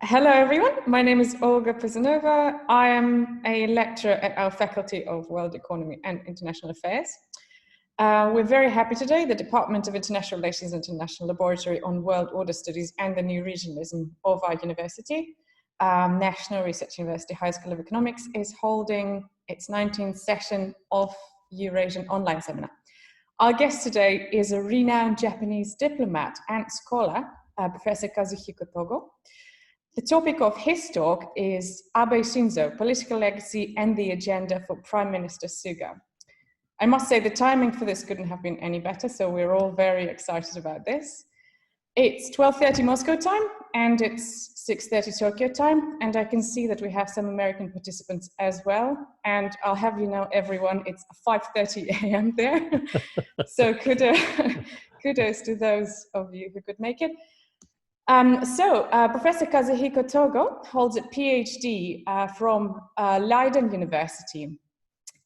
Hello everyone, my name is Olga Prizanova. I am a lecturer at our Faculty of World Economy and International Affairs. We're very happy today, the Department of International Relations International Laboratory on World Order Studies and the New Regionalism of our university, National Research University High School of Economics, is holding its 19th session of Eurasian Online Seminar. Our guest today is a renowned Japanese diplomat and scholar, Professor Kazuhiko Togo. The topic of his talk is Abe Shinzo, Political Legacy and the Agenda for Prime Minister Suga. I must say the timing for this couldn't have been any better, so we're all very excited about this. It's 12:30 Moscow time and it's 6:30 Tokyo time, and I can see that we have some American participants as well. And I'll have you know, everyone, it's 5:30 a.m. there. So kudos to those of you who could make it. Professor Kazuhiko Togo holds a Ph.D. From Leiden University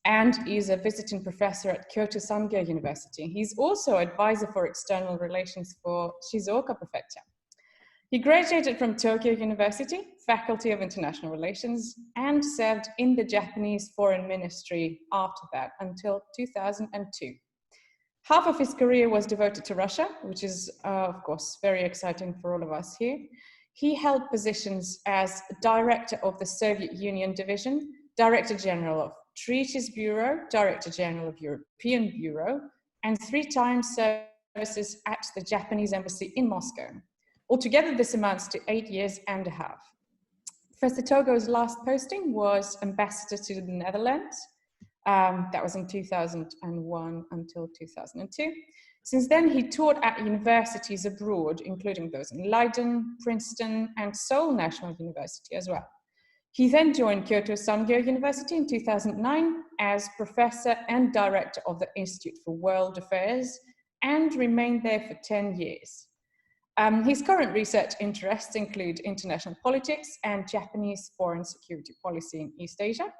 and is a visiting professor at Kyoto Sangyo University. He's also advisor for external relations for Shizuoka Prefecture. He graduated from Tokyo University, Faculty of International Relations, and served in the Japanese Foreign Ministry after that until 2002. Half of his career was devoted to Russia, which is, of course, very exciting for all of us here. He held positions as Director of the Soviet Union Division, Director General of Treaties Bureau, Director General of European Bureau, and 3 times services at the Japanese Embassy in Moscow. Altogether, this amounts to 8 years and a half. Professor Togo's last posting was Ambassador to the Netherlands. That was in 2001 until 2002. Since then, he taught at universities abroad, including those in Leiden, Princeton, and Seoul National University as well. He then joined Kyoto Sangyo University in 2009 as professor and director of the Institute for World Affairs and remained there for 10 years. His current research interests include international politics and Japanese foreign security policy in East Asia,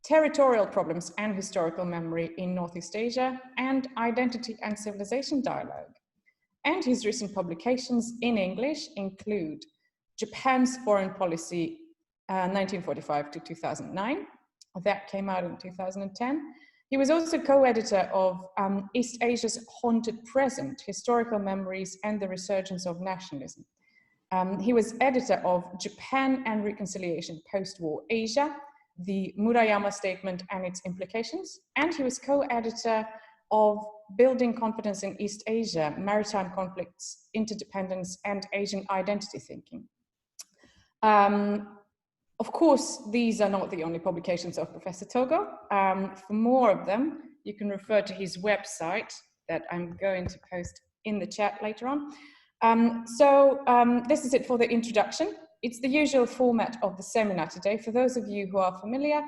territorial problems and historical memory in Northeast Asia, and identity and civilization dialogue. And his recent publications in English include Japan's Foreign Policy, 1945 to 2009. That came out in 2010. He was also co-editor of East Asia's Haunted Present, Historical Memories and the Resurgence of Nationalism. He was editor of Japan and Reconciliation Post-War Asia, the Murayama Statement and its Implications, and he was co-editor of Building Confidence in East Asia, Maritime Conflicts, Interdependence, and Asian Identity Thinking. Of course, these are not the only publications of Professor Togo. For more of them, you can refer to his website that I'm going to post in the chat later on. This is it for the introduction. It's the usual format of the seminar today. For those of you who are familiar,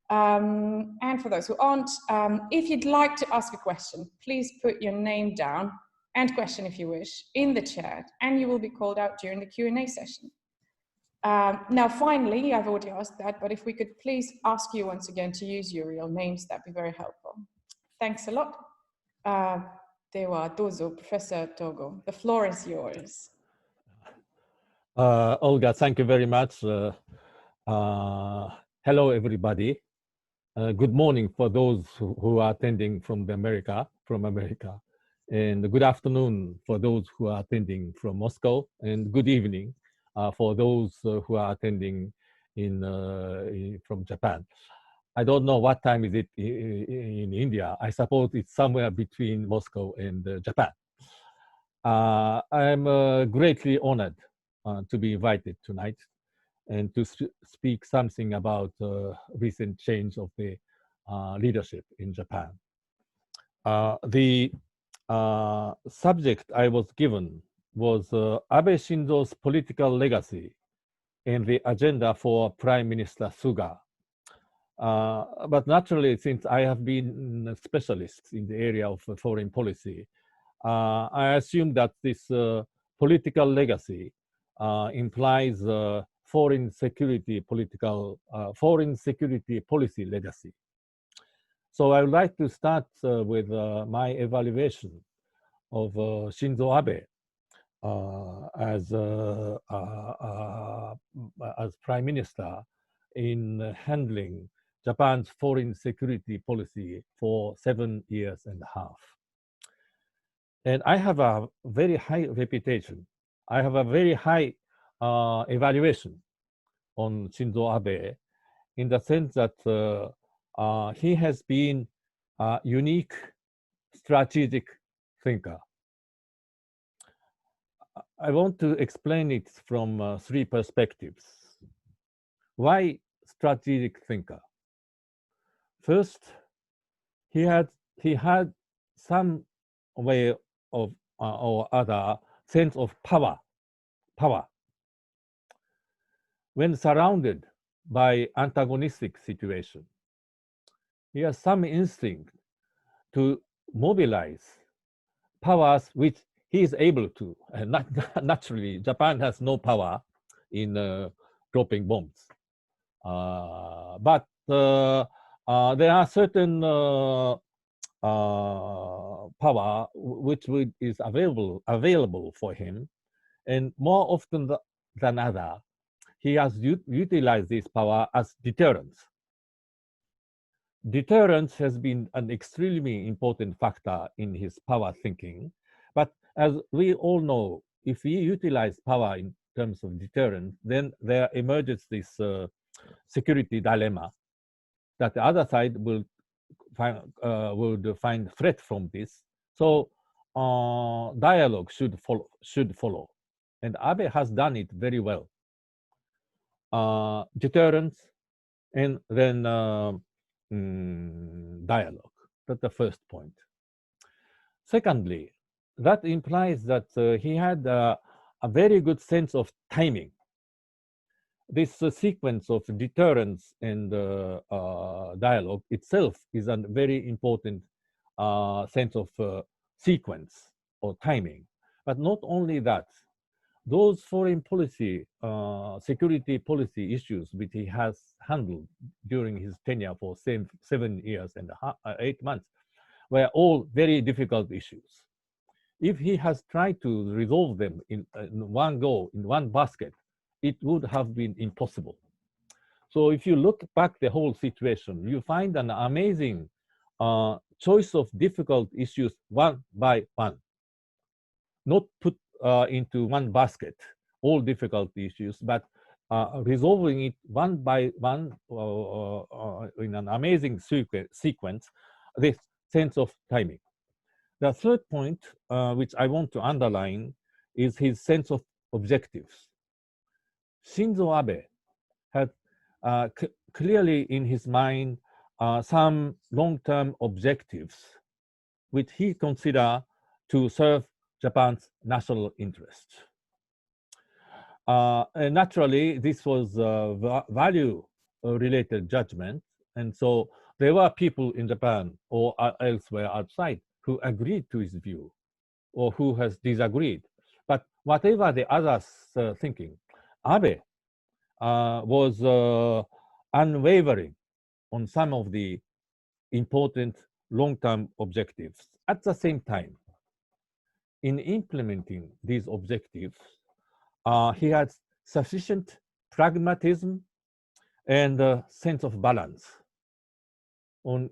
and for those who aren't, if you'd like to ask a question, please put your name down and question if you wish in the chat, and you will be called out during the Q&A session. Now, finally, I've already asked that, but if we could please ask you once again to use your real names, that'd be very helpful. Thanks a lot. Dewa dozo, Professor Togo, the floor is yours. Olga, thank you very much. Hello, everybody. Good morning for those who are attending from America, and good afternoon for those who are attending from Moscow, and good evening for those who are attending from Japan. I don't know what time is it in India. I suppose it's somewhere between Moscow and Japan. I'm greatly honored to be invited tonight and to speak something about recent change of the leadership in Japan. The subject I was given was Abe Shinzo's political legacy and the agenda for Prime Minister Suga. But naturally, since I have been a specialist in the area of foreign policy, I assume that this political legacy implies foreign security policy legacy. So I would like to start with my evaluation of Shinzo Abe as Prime Minister in handling Japan's foreign security policy for 7 years and a half. And I have a very high reputation. I have a very high evaluation on Shinzo Abe in the sense that he has been a unique strategic thinker. I want to explain it from 3 perspectives. Why strategic thinker? First, he had some way of or other sense of power. When surrounded by antagonistic situation, he has some instinct to mobilize powers which he is able to. Naturally, Japan has no power in dropping bombs. But there are certain power which is available for him, and more often than other, he has utilized this power as deterrence. Deterrence has been an extremely important factor in his power thinking, but as we all know, if we utilize power in terms of deterrence, then there emerges this security dilemma that the other side would find threat from this. So dialogue should follow, and Abe has done it very well. Deterrence and then dialogue. That's the first point. Secondly, that implies that he had a very good sense of timing. This sequence of deterrence and dialogue itself is a very important sense of sequence or timing. But not only that, those foreign policy, security policy issues which he has handled during his tenure for 7 years and 8 months were all very difficult issues. If he has tried to resolve them in one go, in one basket, it would have been impossible. So if you look back the whole situation, you find an amazing choice of difficult issues one by one, not put into one basket, all difficult issues, but resolving it one by one in an amazing sequence, this sense of timing. The third point, which I want to underline, is his sense of objectives. Shinzo Abe had clearly in his mind some long-term objectives which he considered to serve Japan's national interest. And naturally, this was a value-related judgment, and so there were people in Japan or elsewhere outside who agreed to his view or who has disagreed. But whatever the others thinking, Abe was unwavering on some of the important long-term objectives. At the same time, in implementing these objectives, he had sufficient pragmatism and a sense of balance.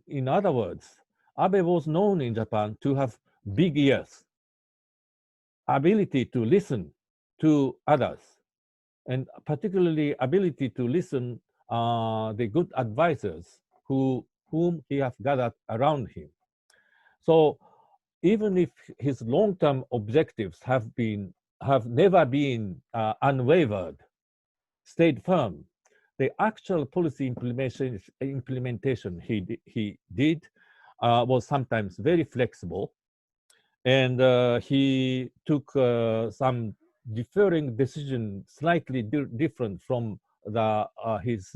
In other words, Abe was known in Japan to have big ears, ability to listen to others, and particularly ability to listen the good advisors whom he has gathered around him. So even if his long-term objectives have never been unwavered, stayed firm, the actual policy implementation he did was sometimes very flexible, and he took some differing decision slightly different from his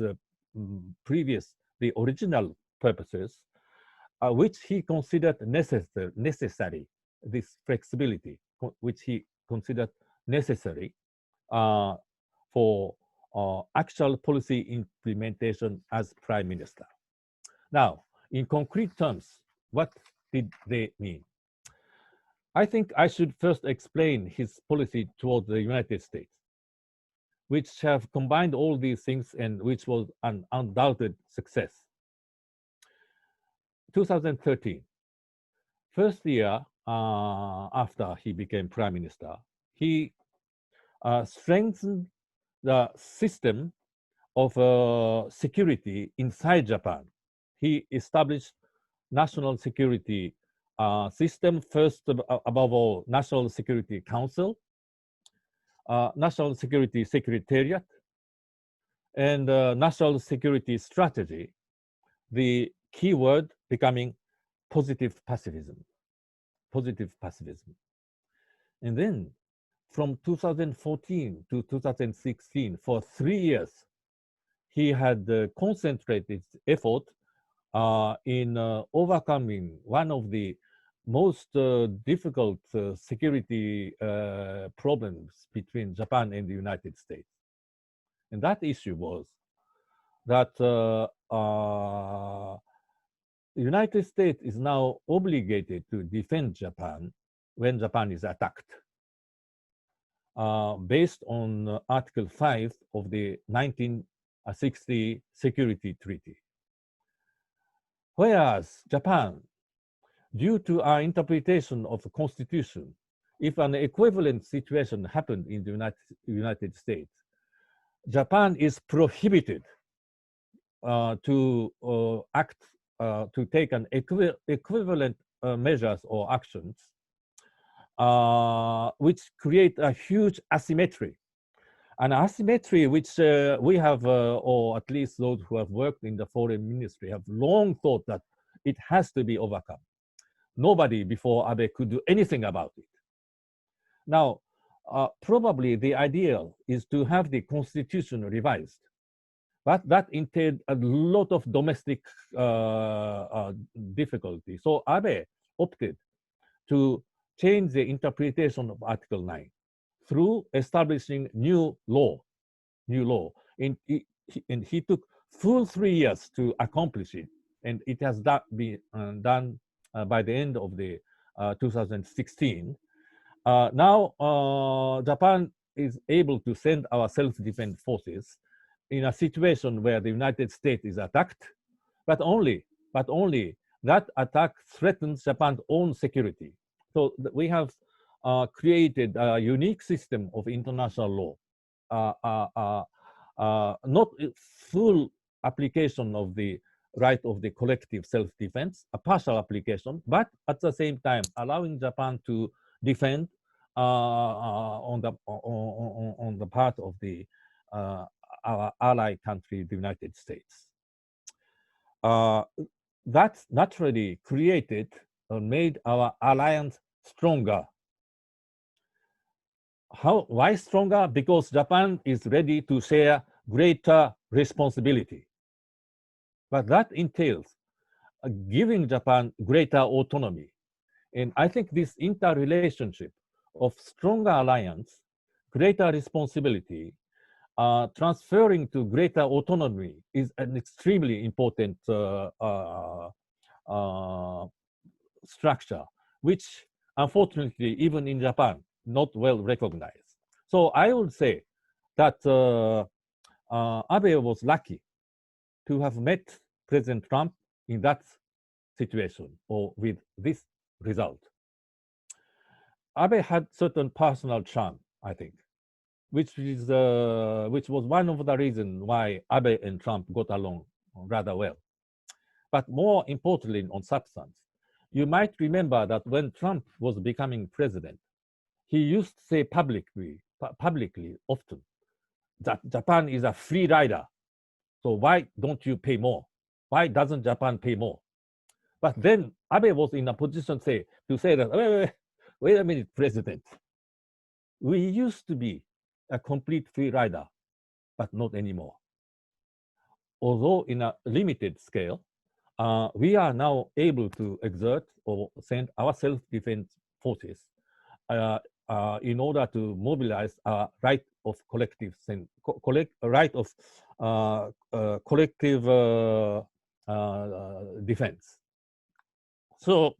the original purposes, which he considered necessary, this flexibility, which he considered necessary for actual policy implementation as Prime Minister. Now, in concrete terms, what did they mean? I think I should first explain his policy toward the United States, which have combined all these things and which was an undoubted success. 2013, first year after he became prime minister, he strengthened the system of security inside Japan. He established national security system, first above all, National Security Council, National Security Secretariat, and National Security Strategy, the key word becoming positive pacifism. Positive pacifism. And then from 2014 to 2016, for 3 years, he had concentrated effort in overcoming one of the most difficult security problems between Japan and the United States. And that issue was that the United States is now obligated to defend Japan when Japan is attacked, based on Article 5 of the 1960 Security Treaty. Whereas Japan, due to our interpretation of the Constitution, if an equivalent situation happened in the United States, Japan is prohibited to act, to take an equivalent measures or actions, which create a huge asymmetry. An asymmetry which we have, or at least those who have worked in the foreign ministry, have long thought that it has to be overcome. Nobody before Abe could do anything about it. Now, probably the ideal is to have the constitution revised, but that entailed a lot of domestic difficulty. So Abe opted to change the interpretation of Article 9 through establishing new law. And he took full 3 years to accomplish it, and it has been done by the end of the 2016. Now Japan is able to send our self-defense forces in a situation where the United States is attacked, but only that attack threatens Japan's own security. So we have created a unique system of international law, not full application of the right of the collective self-defense, a partial application, but at the same time allowing Japan to defend on the part of the our ally country, the United States. That naturally created and made our alliance stronger. Why stronger? Because Japan is ready to share greater responsibility. But that entails giving Japan greater autonomy. And I think this interrelationship of stronger alliance, greater responsibility, transferring to greater autonomy is an extremely important structure, which unfortunately, even in Japan, not well recognized. So I would say that Abe was lucky to have met President Trump in that situation or with this result. Abe had certain personal charm, I think, which was one of the reasons why Abe and Trump got along rather well. But more importantly, on substance, you might remember that when Trump was becoming president, he used to say publicly often that Japan is a free rider. So why don't you pay more? Why doesn't Japan pay more? But then Abe was in a position to say that, wait a minute, President. We used to be a complete free rider, but not anymore. Although in a limited scale, we are now able to exert or send our self-defense forces in order to mobilize our right of collective collective defense. So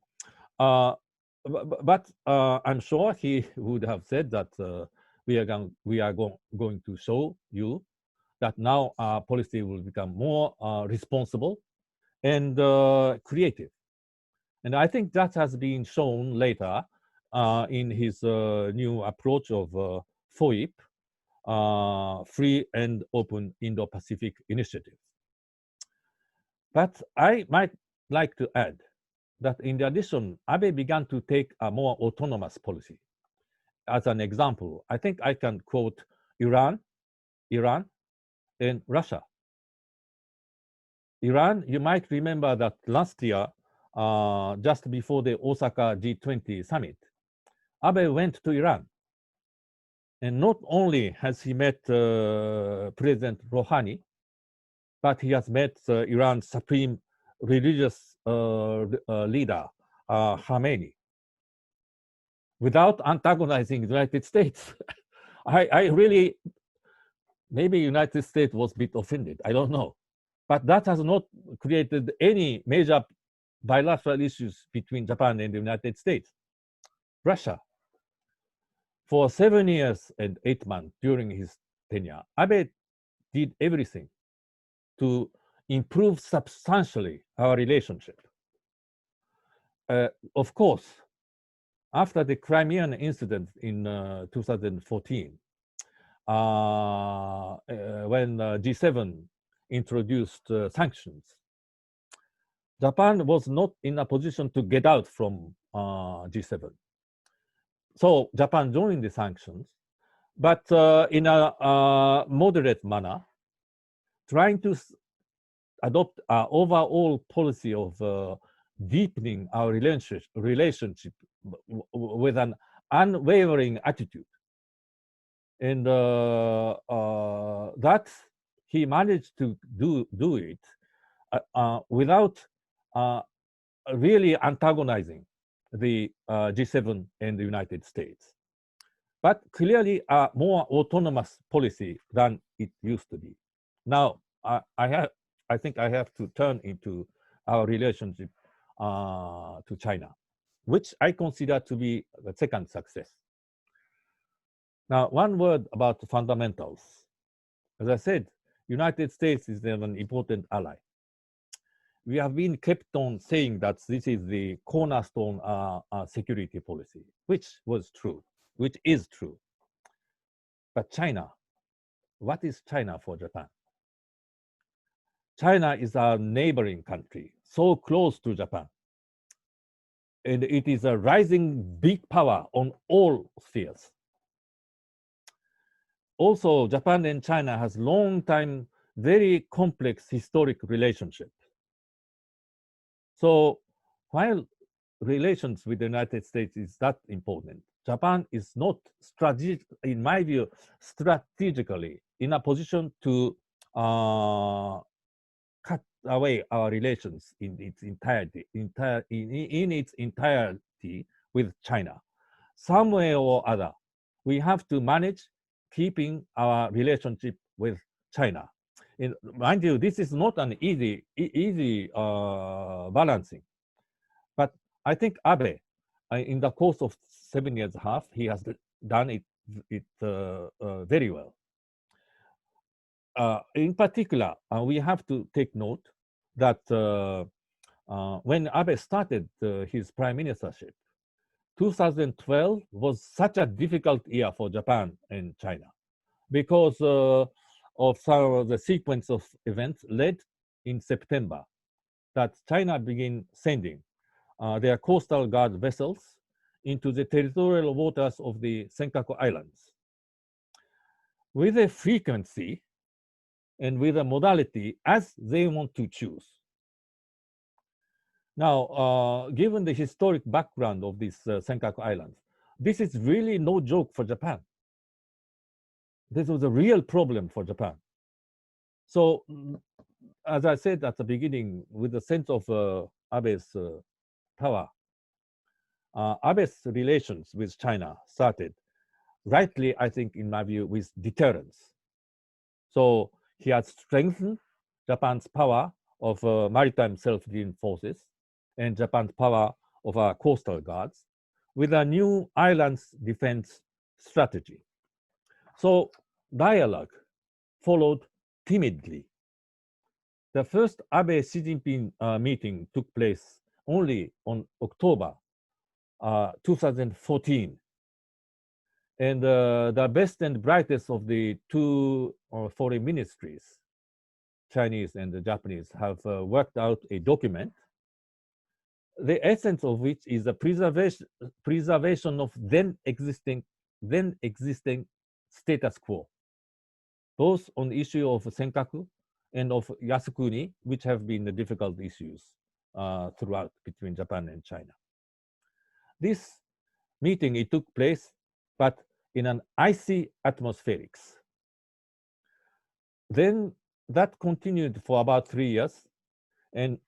but I'm sure he would have said that we are going to show you that now our policy will become more responsible and creative. And I think that has been shown later in his new approach of FOIP, Free and Open Indo-Pacific Initiative. But I might like to add that in addition, Abe began to take a more autonomous policy. As an example, I think I can quote Iran, and Russia. Iran, you might remember that last year, just before the Osaka G20 summit, Abe went to Iran. And not only has he met President Rouhani, but he has met Iran's supreme religious leader, Khamenei, without antagonizing the United States. I really, maybe United States was a bit offended, I don't know. But that has not created any major bilateral issues between Japan and the United States. Russia, for 7 years and 8 months during his tenure, Abe did everything to improve substantially our relationship. Of course, after the Crimean incident in 2014, when G7 introduced sanctions, Japan was not in a position to get out from G7. So Japan joined the sanctions, but in a moderate manner, trying to adopt an overall policy of deepening our relationship with an unwavering attitude. And that he managed to do it without really antagonizing the G7 and the United States, but clearly a more autonomous policy than it used to be. Now, I think I have to turn into our relationship to China, which I consider to be the second success. Now, one word about the fundamentals. As I said, United States is an important ally. We have been kept on saying that this is the cornerstone security policy, which was true, which is true. But China, what is China for Japan? China is our neighboring country, so close to Japan. And it is a rising big power on all spheres. Also, Japan and China has long time, very complex historic relationship. So while relations with the United States is that important, Japan is not strategic, in my view, strategically in a position to cut away our relations in its entirety, in its entirety with China. Some way or other, we have to manage keeping our relationship with China. And mind you, this is not an easy balancing. But I think Abe, in the course of 7 years and a half, he has done it very well. In particular, we have to take note that when Abe started his prime ministership, 2012 was such a difficult year for Japan and China because of some of the sequence of events led in September that China began sending their coastal guard vessels into the territorial waters of the Senkaku Islands with a frequency and with a modality as they want to choose. Now, given the historic background of these Senkaku Islands, this is really no joke for Japan. This was a real problem for Japan. So, as I said at the beginning, with the sense of Abe's power, Abe's relations with China started, rightly, I think, in my view, with deterrence. So he has strengthened Japan's power of maritime self-defense forces and Japan's power of our coastal guards with a new islands defense strategy. So dialogue followed timidly. The first Abe-Xi Jinping meeting took place only on October 2014. And the best and brightest of the two foreign ministries, Chinese and the Japanese, have worked out a document, the essence of which is the preservation of then existing status quo, both on the issue of Senkaku and of Yasukuni, which have been the difficult issues throughout between Japan and China. This meeting, it took place, but in an icy atmospherics. Then that continued for about 3 years. And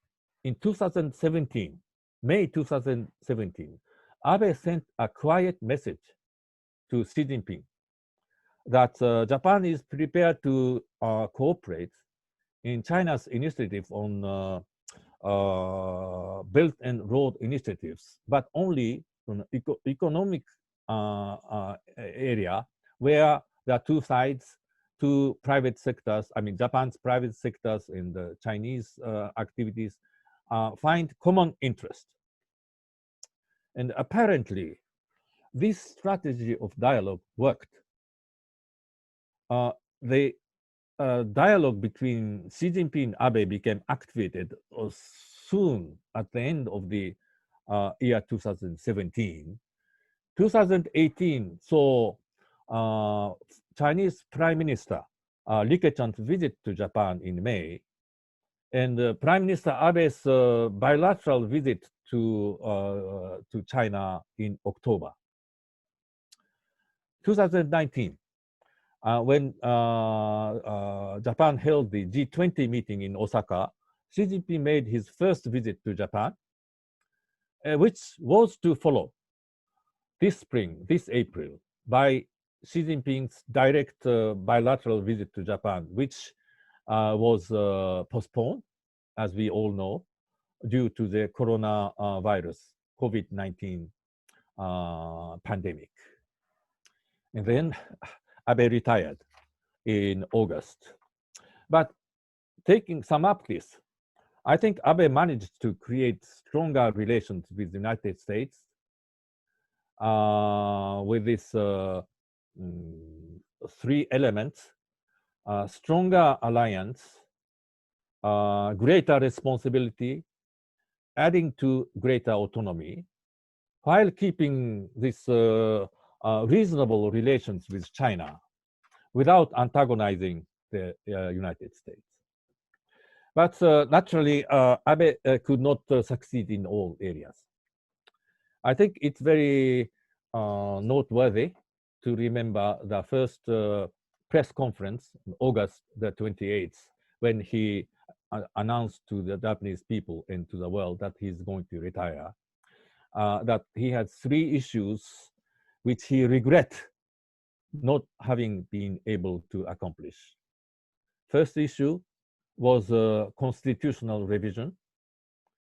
in 2017, May 2017, Abe sent a quiet message to Xi Jinping that Japan is prepared to cooperate in China's initiative on Belt and Road initiatives, but only on economic area where there are two sides, two private sectors, I mean, Japan's private sectors and the Chinese activities find common interest. And apparently, this strategy of dialogue worked. The dialogue between Xi Jinping and Abe became activated soon at the end of the year 2017. 2018 saw Chinese Prime Minister Li Keqiang's visit to Japan in May, and Prime Minister Abe's bilateral visit to China in October. 2019, when Japan held the G20 meeting in Osaka, Xi Jinping made his first visit to Japan, which was to follow this spring, this April, by Xi Jinping's direct bilateral visit to Japan, which was postponed, as we all know, due to the coronavirus, COVID-19 pandemic. And then Abe retired in August. But sum up this, I think Abe managed to create stronger relations with the United States with these three elements: stronger alliance, greater responsibility, adding to greater autonomy, while keeping this reasonable relations with China without antagonizing the United States. But naturally, Abe could not succeed in all areas. I think it's very noteworthy to remember the first press conference on August the 28th, when he announced to the Japanese people and to the world that he's going to retire, that he had 3 issues which he regret not having been able to accomplish. First issue was constitutional revision.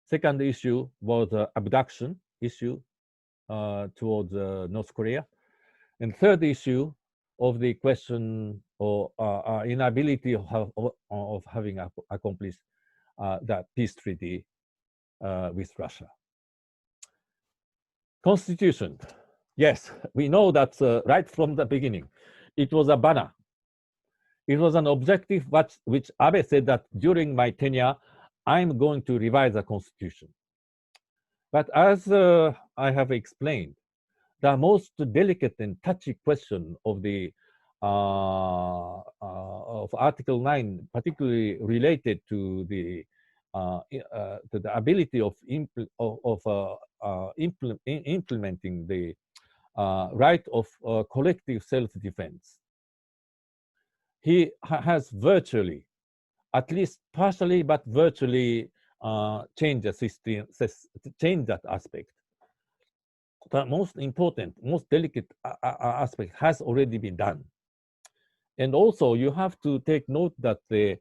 Second issue was abduction issue towards North Korea. And third issue of the question or inability of having accomplished that peace treaty with Russia. Constitution. Yes, we know that right from the beginning, it was a banner. It was an objective which Abe said that during my tenure, I'm going to revise the constitution. But as I have explained, the most delicate and touchy question of the of Article 9, particularly related to the ability of implementing the right of collective self-defense. He has virtually, at least partially, but virtually changed the system, changed that aspect. The most important, most delicate aspect has already been done. And also, you have to take note that the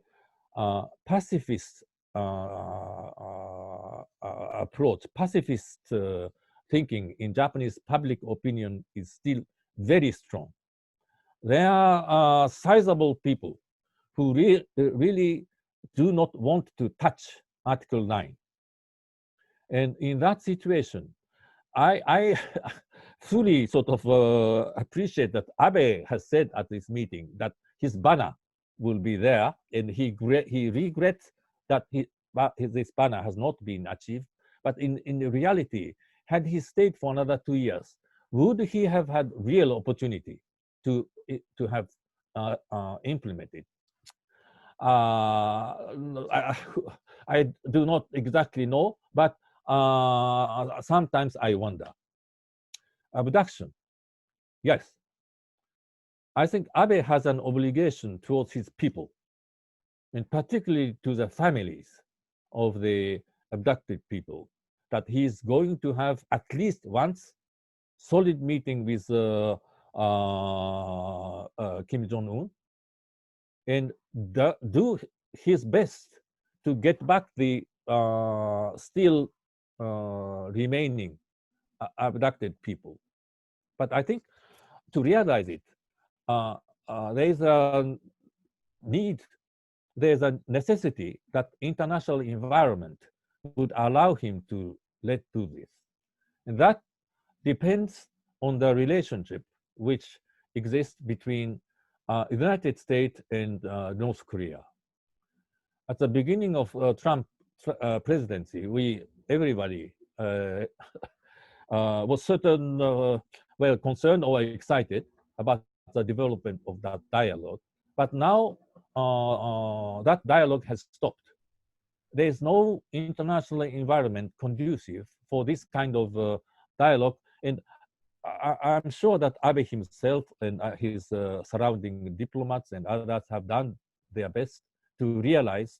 pacifist approach, pacifist thinking in Japanese public opinion is still very strong. There are sizable people who really do not want to touch Article 9. And in that situation, I fully sort of appreciate that Abe has said at this meeting that his banner will be there, and he regrets that this banner has not been achieved. But in reality, had he stayed for another 2 years, would he have had real opportunity to have implemented? I do not exactly know, but sometimes I wonder. Abduction, yes. I think Abe has an obligation towards his people, and particularly to the families of the abducted people, that he is going to have at least once solid meeting with Kim Jong-un, and do his best to get back the still remaining abducted people. But I think to realize it, there is a need, there's a necessity that international environment would allow him to let do this. And that depends on the relationship which exists between the United States and North Korea. At the beginning of Trump presidency, everybody was well, concerned or excited about the development of that dialogue. But now that dialogue has stopped. There is no international environment conducive for this kind of dialogue. And I'm sure that Abe himself and his surrounding diplomats and others have done their best to realize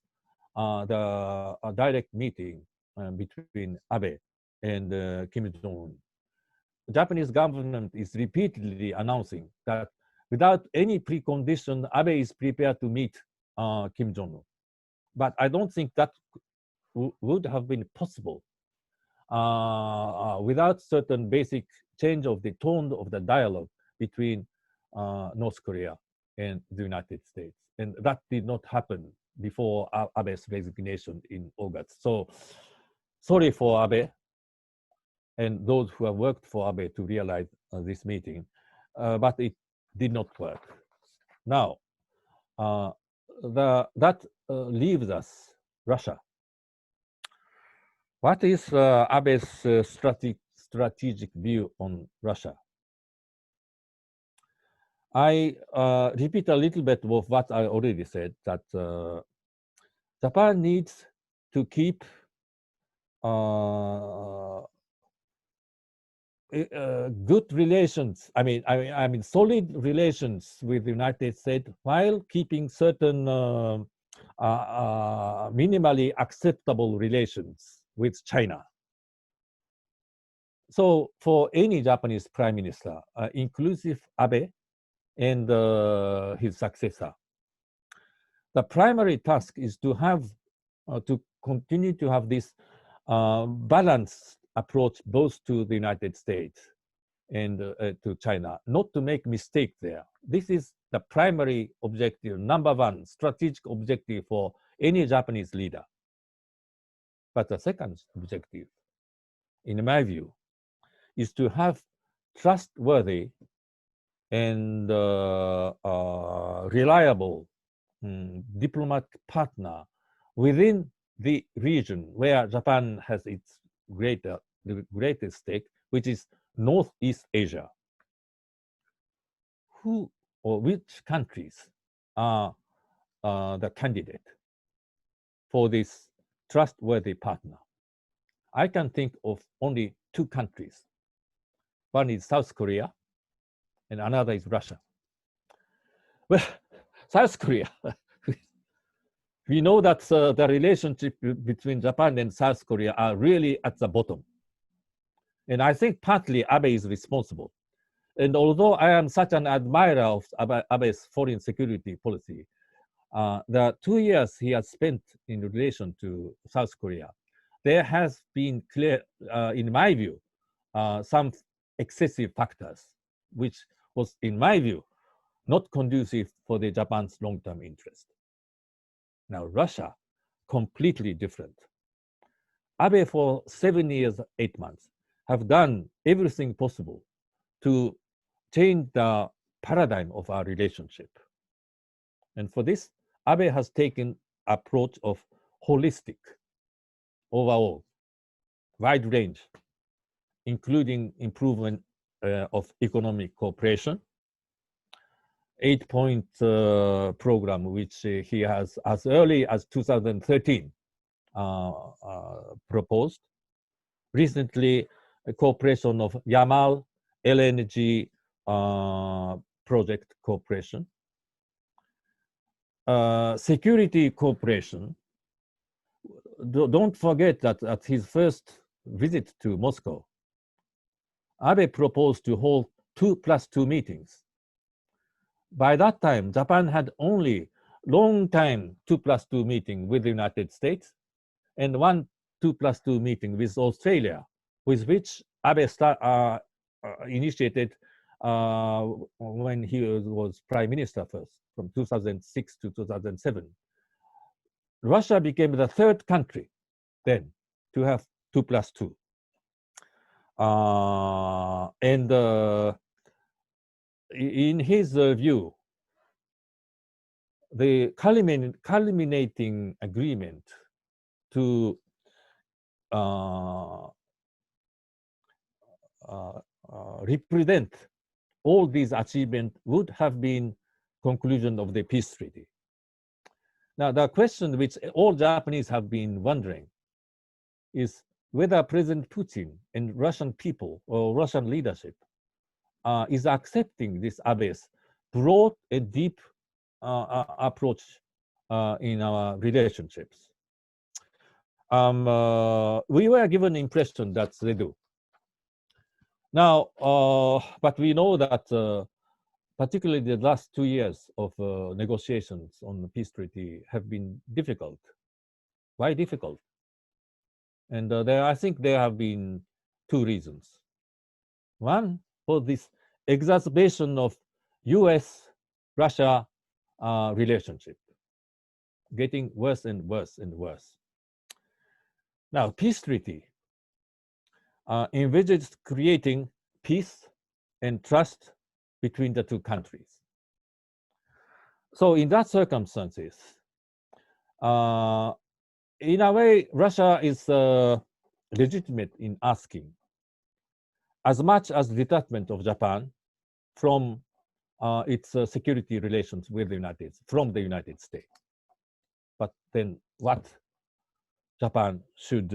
the direct meeting between Abe and Kim Jong-un. The Japanese government is repeatedly announcing that without any precondition, Abe is prepared to meet Kim Jong-un. But I don't think that would have been possible without certain basic change of the tone of the dialogue between North Korea and the United States. And that did not happen before Abe's resignation in August. So sorry for Abe and those who have worked for Abe to realize this meeting, but it did not work. Now, that leaves us Russia. What is Abe's strategic view on Russia? I repeat a little bit of what I already said, that Japan needs to keep good relations. I mean, solid relations with the United States while keeping certain minimally acceptable relations with China. So for any Japanese prime minister, inclusive Abe and his successor, the primary task is to have, to continue to have this balanced approach both to the United States and to China, not to make mistake there. This is the primary objective, number one, strategic objective for any Japanese leader. But the second objective, in my view, is to have trustworthy and reliable diplomatic partner within the region where Japan has its the greatest stake, which is Northeast Asia. Who or which countries are the candidate for this trustworthy partner? I can think of only two countries. One is South Korea, and another is Russia. Well, South Korea, we know that the relationship between Japan and South Korea are really at the bottom. And I think partly Abe is responsible. And although I am such an admirer of Abe's foreign security policy, the 2 years he has spent in relation to South Korea, there has been clear, in my view, some excessive factors, which was, in my view, not conducive for the Japan's long-term interest. Now, Russia, completely different. Abe, for 7 years, 8 months, have done everything possible to change the paradigm of our relationship. And for this, Abe has taken approach of holistic, overall, wide range, including improvement of economic cooperation, 8-point program, which he has as early as 2013 proposed. Recently, a cooperation of Yamal LNG project cooperation. Security cooperation. Don't forget that at his first visit to Moscow, Abe proposed to hold 2+2 meetings. By that time, Japan had only long-time 2+2 meeting with the United States and one 2+2 meeting with Australia, with which Abe initiated when he was prime minister first, from 2006 to 2007. Russia became the third country then to have 2+2. And in his view, the culminating agreement to represent all these achievements would have been conclusion of the peace treaty. Now, the question which all Japanese have been wondering is whether President Putin and Russian people or Russian leadership is accepting this Abe's broad and deep approach in our relationships. We were given the impression that they do. Now, but we know that particularly the last 2 years of negotiations on the peace treaty have been difficult. Why difficult? And I think there have been 2 reasons. One, for this exacerbation of US-Russia relationship, getting worse and worse and worse. Now, peace treaty envisages creating peace and trust between the 2 countries. So in that circumstances, in a way, Russia is legitimate in asking as much as detachment of Japan from its security relations with the United States, from the United States. But then what should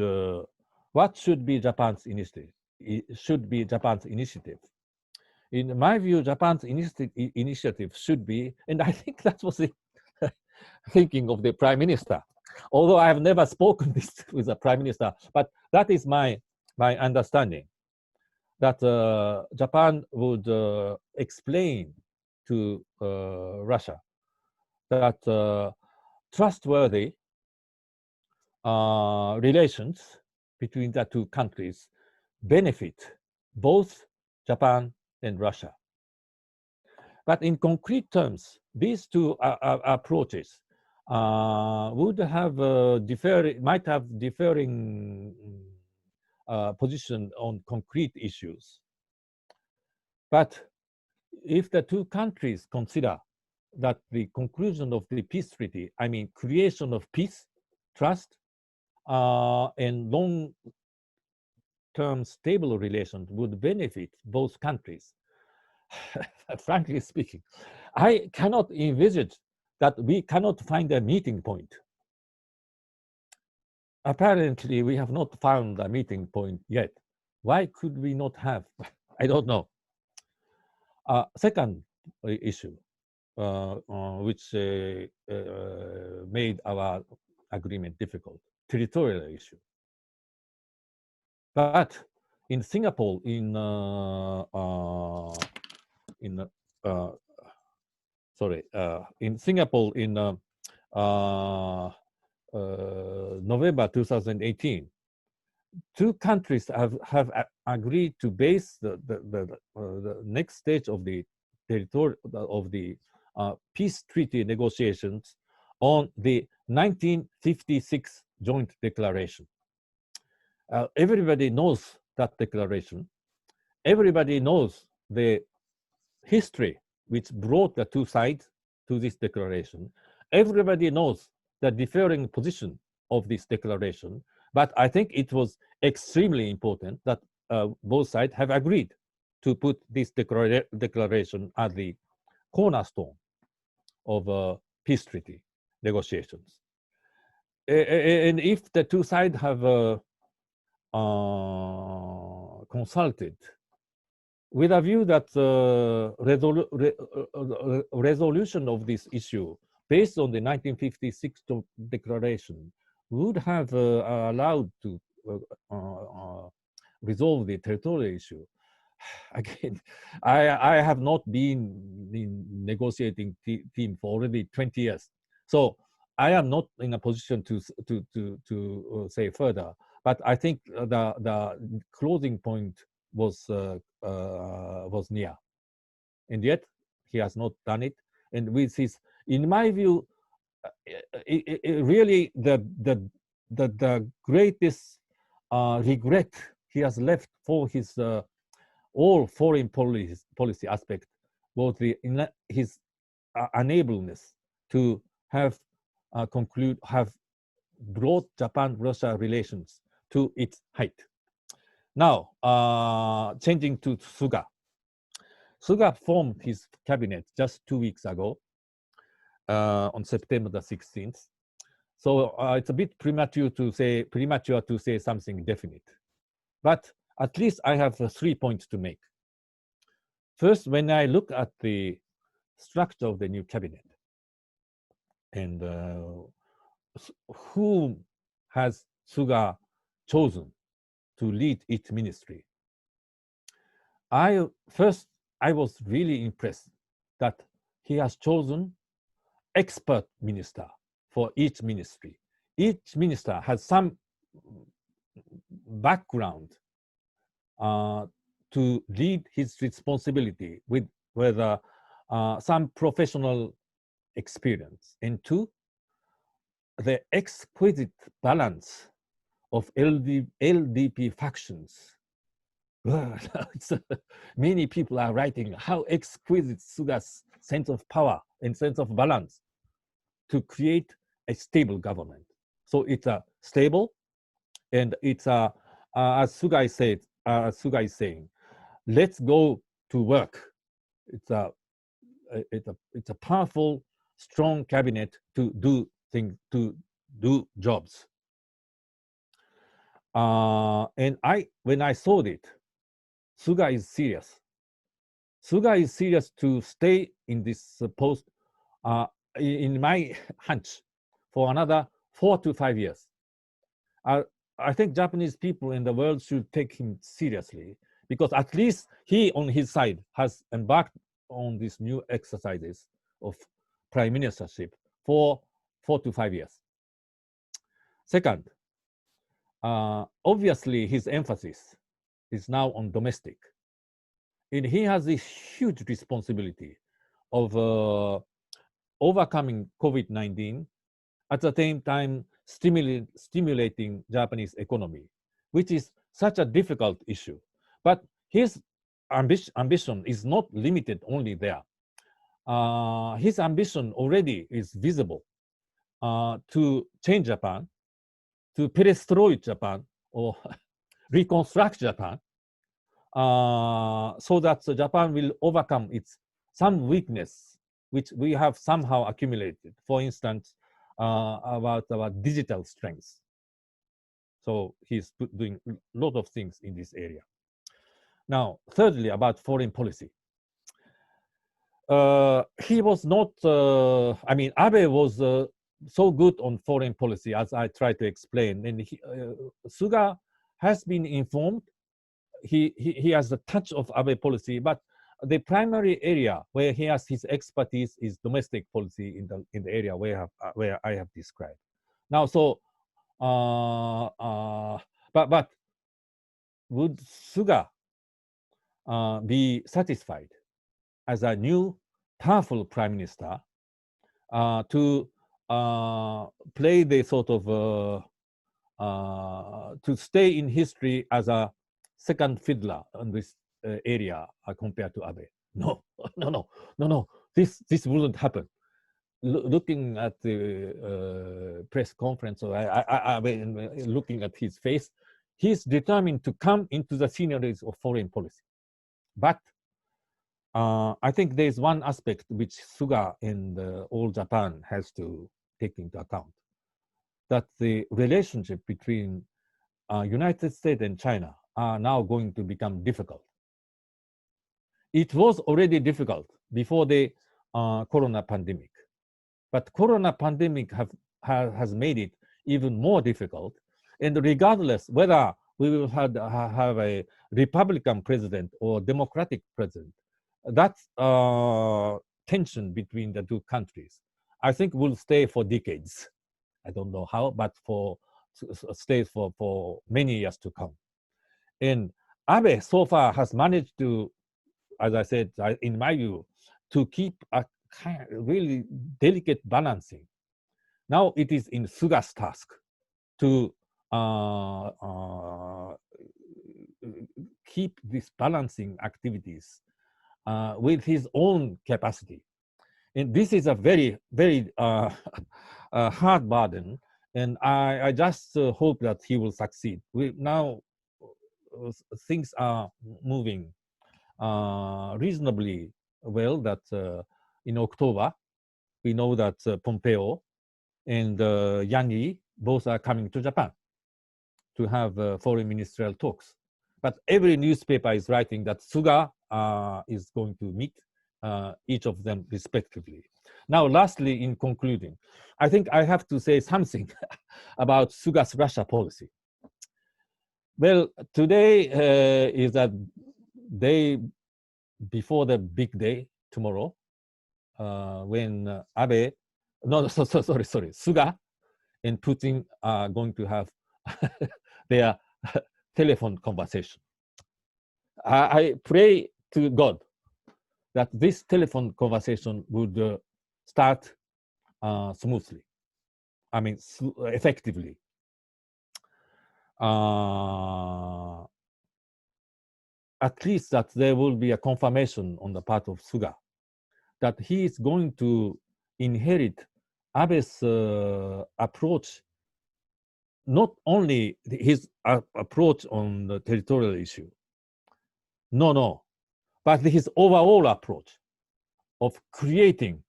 be Japan's initiative? It should be Japan's initiative. In my view, Japan's initiative should be, and I think that was the thinking of the Prime Minister, although I have never spoken this with the Prime Minister, but that is my understanding, that Japan would explain to Russia that trustworthy relations between the 2 countries benefit both Japan and Russia. But in concrete terms, these 2 approaches would have might have differing position on concrete issues. But if the 2 countries consider that the conclusion of the peace treaty, I mean creation of peace, trust, and long-term stable relations would benefit both countries, frankly speaking, I cannot envisage that we cannot find a meeting point. Apparently, we have not found a meeting point yet. Why could we not have? I don't know. Second issue, which made our agreement difficult, territorial issue. But in Singapore, in Singapore in November 2018, 2 countries have agreed to base the next stage of the peace treaty negotiations on the 1956 joint declaration. Everybody knows that declaration. Everybody knows the history which brought the two sides to this declaration. Everybody knows the differing position of this declaration, but I think it was extremely important that both sides have agreed to put this declaration as the cornerstone of peace treaty negotiations. And if the two sides have consulted with a view that resolution of this issue based on the 1956 declaration would have allowed to resolve the territorial issue. Again, I have not been in negotiating team for already 20 years. So I am not in a position to say further, but I think the closing point was near, and yet he has not done it. And with his, in my view, really the greatest regret he has left for his all foreign policy aspect was his unableness to have brought Japan-Russia relations to its height. Now, changing to Suga. Suga formed his cabinet just 2 weeks ago, on September the 16th. So it's a bit premature to say something definite. But at least I have 3 points to make. First, when I look at the structure of the new cabinet and whom has Suga chosen to lead its ministry, I was really impressed that he has chosen expert minister for each ministry. Each minister has some background to lead his responsibility with some professional experience. And two, the exquisite balance of LDP factions. Many people are writing how exquisite Suga's sense of power and sense of balance to create a stable government. So it's a stable, and it's a as Suga is saying, let's go to work. It's a powerful, strong cabinet to do things, to do jobs. And when I saw it, Suga is serious. Suga is serious to stay in this post, in my hunch, for another 4 to 5 years. I think Japanese people in the world should take him seriously, because at least he, on his side, has embarked on these new exercises of prime ministership for 4 to 5 years. Second, obviously his emphasis is now on domestic. And he has this huge responsibility of overcoming COVID-19, at the same time stimulating Japanese economy, which is such a difficult issue. But his ambition is not limited only there. His ambition already is visible to change Japan, to perestroid Japan, or reconstruct Japan, so that Japan will overcome some weakness which we have somehow accumulated. For instance, about our digital strengths. So he's doing a lot of things in this area. Now, thirdly, about foreign policy. He was not, Abe was so good on foreign policy, as I tried to explain. And Suga has been informed. He has a touch of Abe policy, but the primary area where he has his expertise is domestic policy in the area where I have described. Now, so but would Suga be satisfied as a new powerful prime minister to play the sort of to stay in history as a second fiddler in this area compared to Abe? No, no. This wouldn't happen. Looking at the press conference, or I mean, looking at his face, he's determined to come into the sceneries of foreign policy. But I think there's one aspect which Suga and all Japan has to take into account, that the relationship between United States and China are now going to become difficult. It was already difficult before the corona pandemic, but corona pandemic has made it even more difficult. And regardless whether we will have a Republican president or Democratic president, that tension between the two countries, I think, will stay for decades. I don't know how, but stays for many years to come. And Abe so far has managed to, as I said, in my view, to keep a really delicate balancing. Now it is in Suga's task to keep these balancing activities with his own capacity. And this is a very, very hard burden. And I just hope that he will succeed. Now things are moving reasonably well. That in October, we know that Pompeo and Yang Yi both are coming to Japan to have foreign ministerial talks. But every newspaper is writing that Suga is going to meet each of them respectively. Now, lastly, in concluding, I think I have to say something about Suga's Russia policy. Well, today is that day before the big day, tomorrow, when Abe, sorry, Suga and Putin are going to have their telephone conversation. I pray to God that this telephone conversation would start smoothly. I mean, effectively. At least that there will be a confirmation on the part of Suga that he is going to inherit Abe's approach, not only his approach on the territorial issue, no, but his overall approach of creating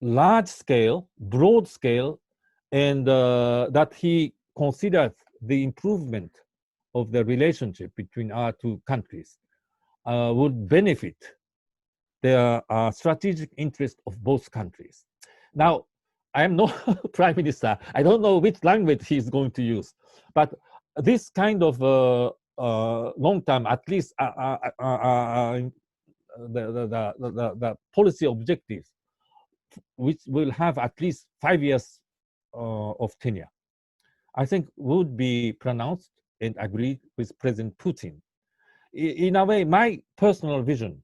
large scale, broad scale, and that he considers the improvement of the relationship between our two countries would benefit the strategic interest of both countries. Now, I am not prime minister. I don't know which language he is going to use, but this kind of long-term, at least the policy objectives, which will have at least 5 years of tenure, I think would be pronounced and agreed with President Putin. In a way, my personal vision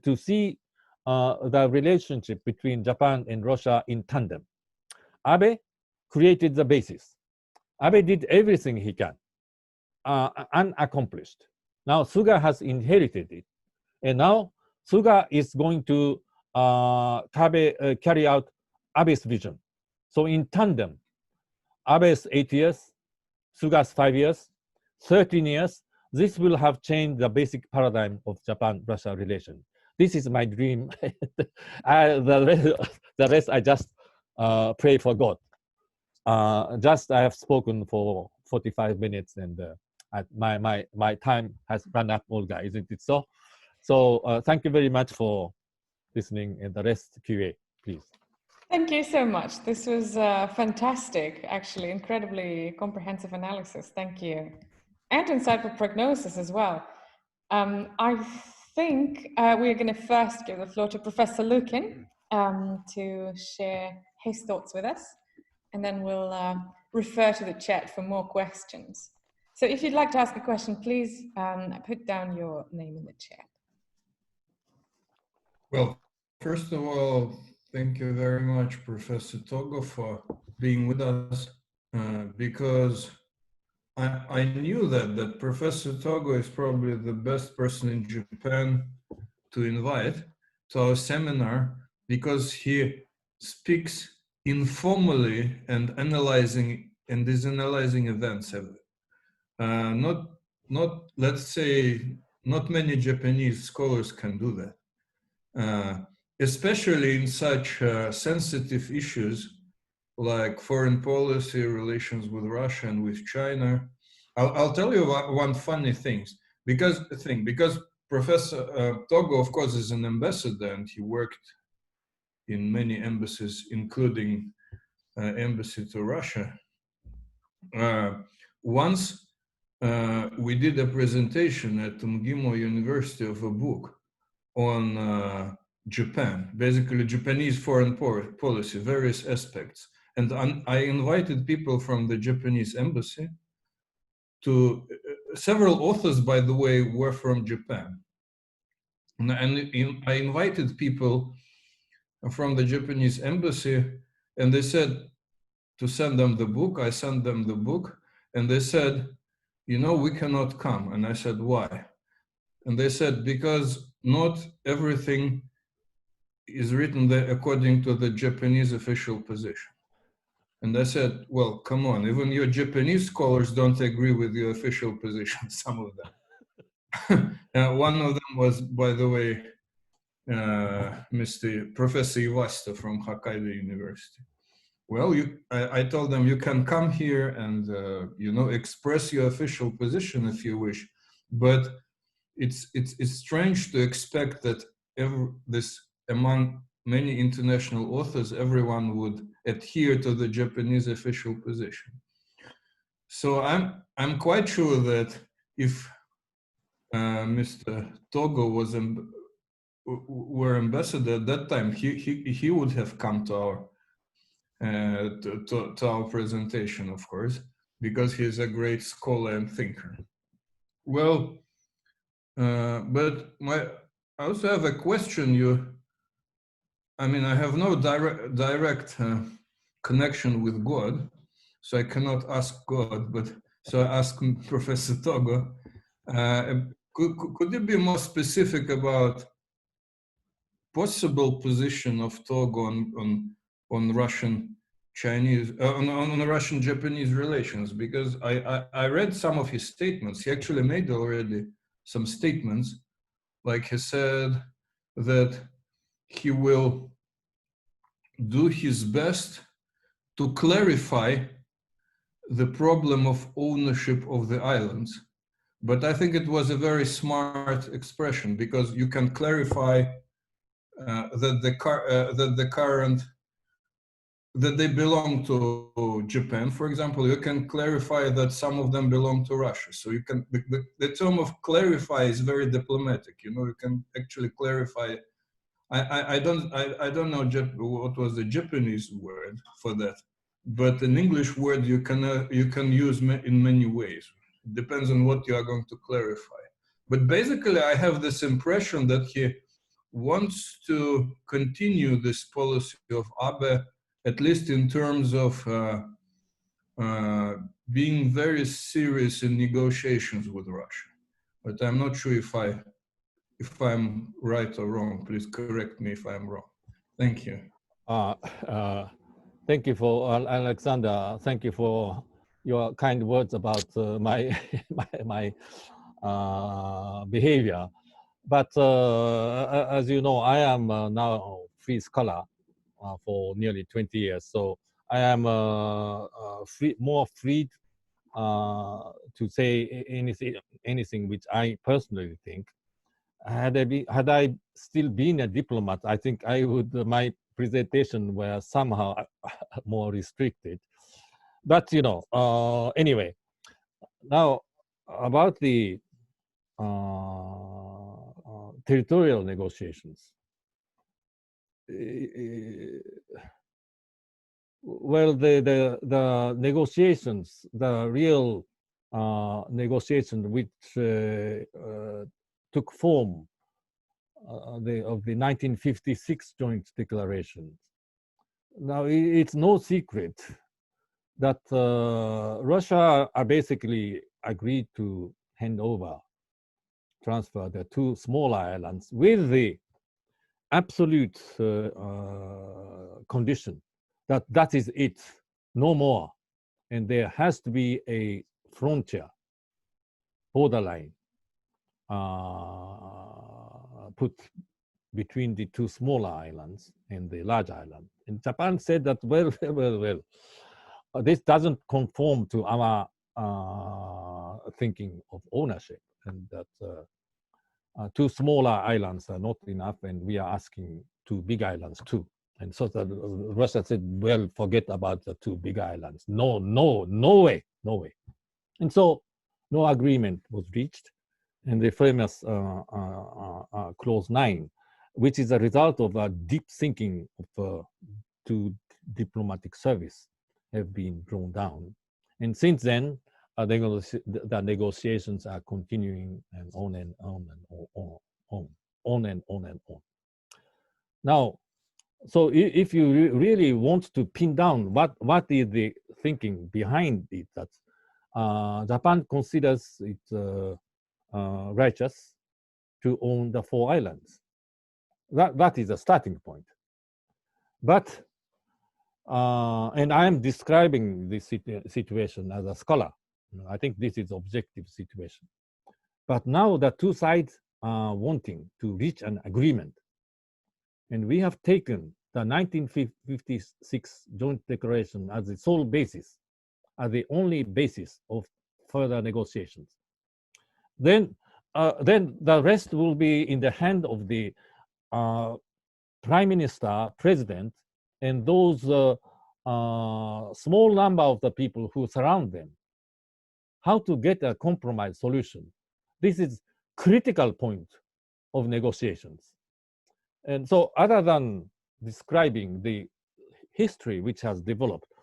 to see the relationship between Japan and Russia in tandem. Abe created the basis. Abe did everything he can, unaccomplished. Now Suga has inherited it, and now Suga is going to carry out Abe's vision. So in tandem, Abe's 8 years, Suga's 5 years, 13 years, this will have changed the basic paradigm of Japan-Russia relation. This is my dream. The rest I just pray for God. Just I have spoken for 45 minutes, and my time has run up, Olga, isn't it so? So thank you very much for listening, and the rest QA, please. Thank you so much. This was fantastic, actually, incredibly comprehensive analysis. Thank you. And insightful prognosis as well. I think we're going to first give the floor to Professor Lukin to share his thoughts with us, and then we'll refer to the chat for more questions. So if you'd like to ask a question, please put down your name in the chat. Well, first of all, thank you very much, Professor Togo, for being with us, because I knew that Professor Togo is probably the best person in Japan to invite to our seminar, because he speaks informally and is analyzing events. Let's say, not many Japanese scholars can do that, especially in such sensitive issues like foreign policy, relations with Russia and with China. I'll tell you one funny thing, because Professor Togo, of course, is an ambassador, and he worked in many embassies, including embassy to Russia. Once we did a presentation at Mugimo University of a book on Japan, basically Japanese foreign policy, various aspects. And I invited people from the Japanese embassy to, several authors, by the way, were from Japan. And I invited people from the Japanese embassy, and they said to send them the book. I sent them the book, and they said, you know, we cannot come. And I said, why? And they said, because not everything is written there according to the Japanese official position. And I said, well, come on, even your Japanese scholars don't agree with your official position, some of them. One of them was, by the way, Mr. Professor Iwasta from Hokkaido University. Well, I told them, you can come here and you know, express your official position if you wish, but it's strange to expect that among many international authors, everyone would adhere to the Japanese official position. So I'm quite sure that if Mr. Togo were ambassador at that time, he would have come to our presentation, of course, because he is a great scholar and thinker. Well, but I also have a question. I mean, I have no direct connection with God, so I cannot ask God, but so I ask Professor Togo, could you be more specific about possible position of Togo on Russian-Chinese, on Russian-Japanese relations? Because I read some of his statements. He actually made already some statements, like he said that he will do his best to clarify the problem of ownership of the islands. But I think it was a very smart expression, because you can clarify that they belong to Japan, for example. You can clarify that some of them belong to Russia. So you can, the term of clarify is very diplomatic. You know, you can actually clarify. I don't know what was the Japanese word for that, but an English word you can use in many ways. It depends on what you are going to clarify. But basically, I have this impression that he wants to continue this policy of Abe, at least in terms of being very serious in negotiations with Russia. But I'm not sure if I'm right or wrong. Please correct me if I'm wrong. Thank you. Thank you for Alexander. Thank you for your kind words about my behavior. But as you know, I am now free scholar for nearly 20 years. So I am more free to say anything which I personally think. Had I still been a diplomat, I think my presentation were somehow more restricted. But you know, anyway, now about the territorial negotiations. Well, the negotiations, the real negotiation which took form of the 1956 joint declaration. Now, it's no secret that Russia basically agreed to transfer the two smaller islands with the absolute condition that that is it, no more. And there has to be a frontier, borderline, put between the two smaller islands and the large island. And Japan said that, well, this doesn't conform to our thinking of ownership, and that two smaller islands are not enough, and we are asking two big islands too. And so that Russia said, well, forget about the two big islands. No way. And so no agreement was reached. And the famous Clause 9, which is a result of a deep thinking of two diplomatic service, have been drawn down. And since then, the negotiations are continuing and on and on and on. Now, so if you really want to pin down what is the thinking behind it, that Japan considers it righteous to own the four islands. That is a starting point. But and I am describing this situation as a scholar. I think this is objective situation. But now the two sides are wanting to reach an agreement. And we have taken the 1956 joint declaration as the sole basis, as the only basis of further negotiations. Then the rest will be in the hand of the Prime Minister, President, and those small number of the people who surround them. How to get a compromise solution. This is critical point of negotiations. And so other than describing the history which has developed,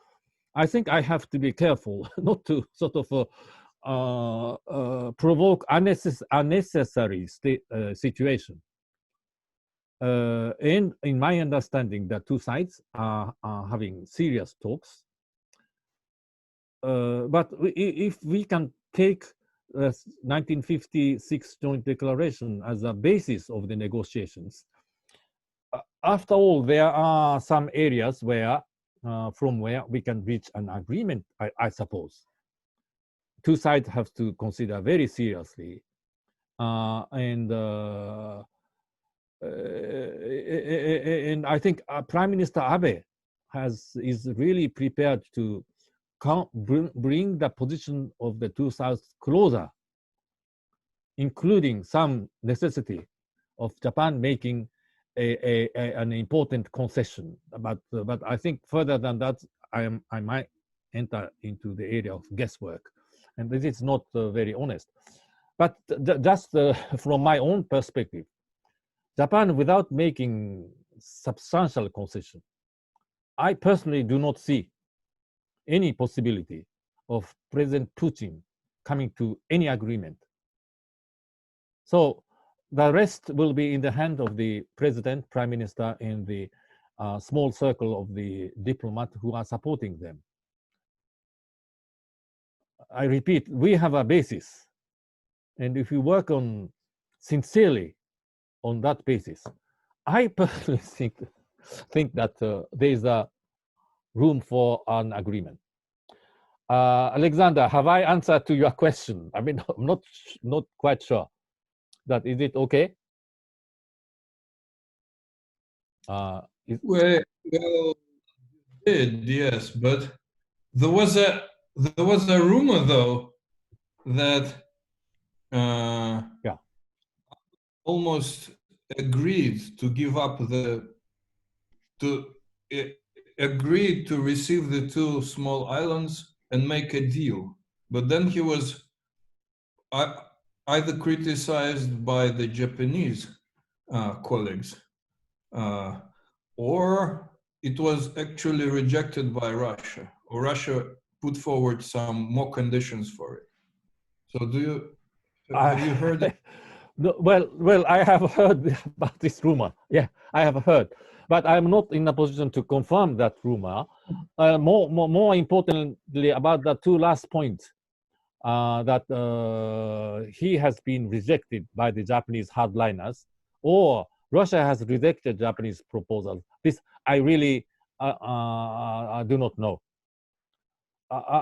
I think I have to be careful not to sort of provoke unnecessary situation. And in my understanding, the two sides are having serious talks. But if we can take the 1956 joint declaration as a basis of the negotiations, after all, there are some areas where, from where we can reach an agreement, I suppose. Two sides have to consider very seriously. And I think Prime Minister Abe is really prepared to bring the position of the two sides closer, including some necessity of Japan making an important concession. But I think further than that, I might enter into the area of guesswork, and this is not very honest. But just from my own perspective, Japan, without making substantial concession, I personally do not see any possibility of President Putin coming to any agreement. So the rest will be in the hand of the president, prime minister, and the small circle of the diplomat who are supporting them. I repeat, we have a basis. And if we work on sincerely on that basis, I personally think that there is a room for an agreement. Alexander, have I answered to your question? I mean, I'm not quite sure. That is it okay? Well, you did, yes, but there was a rumor though that almost agreed to give up agreed to receive the two small islands and make a deal, but then he was either criticized by the Japanese colleagues, or it was actually rejected by Russia, or Russia put forward some more conditions for it. So have you heard it? No, well, I have heard about this rumor. Yeah, I have heard, but I'm not in a position to confirm that rumor. More importantly, about the two last points, that he has been rejected by the Japanese hardliners, or Russia has rejected Japanese proposals. This I really do not know.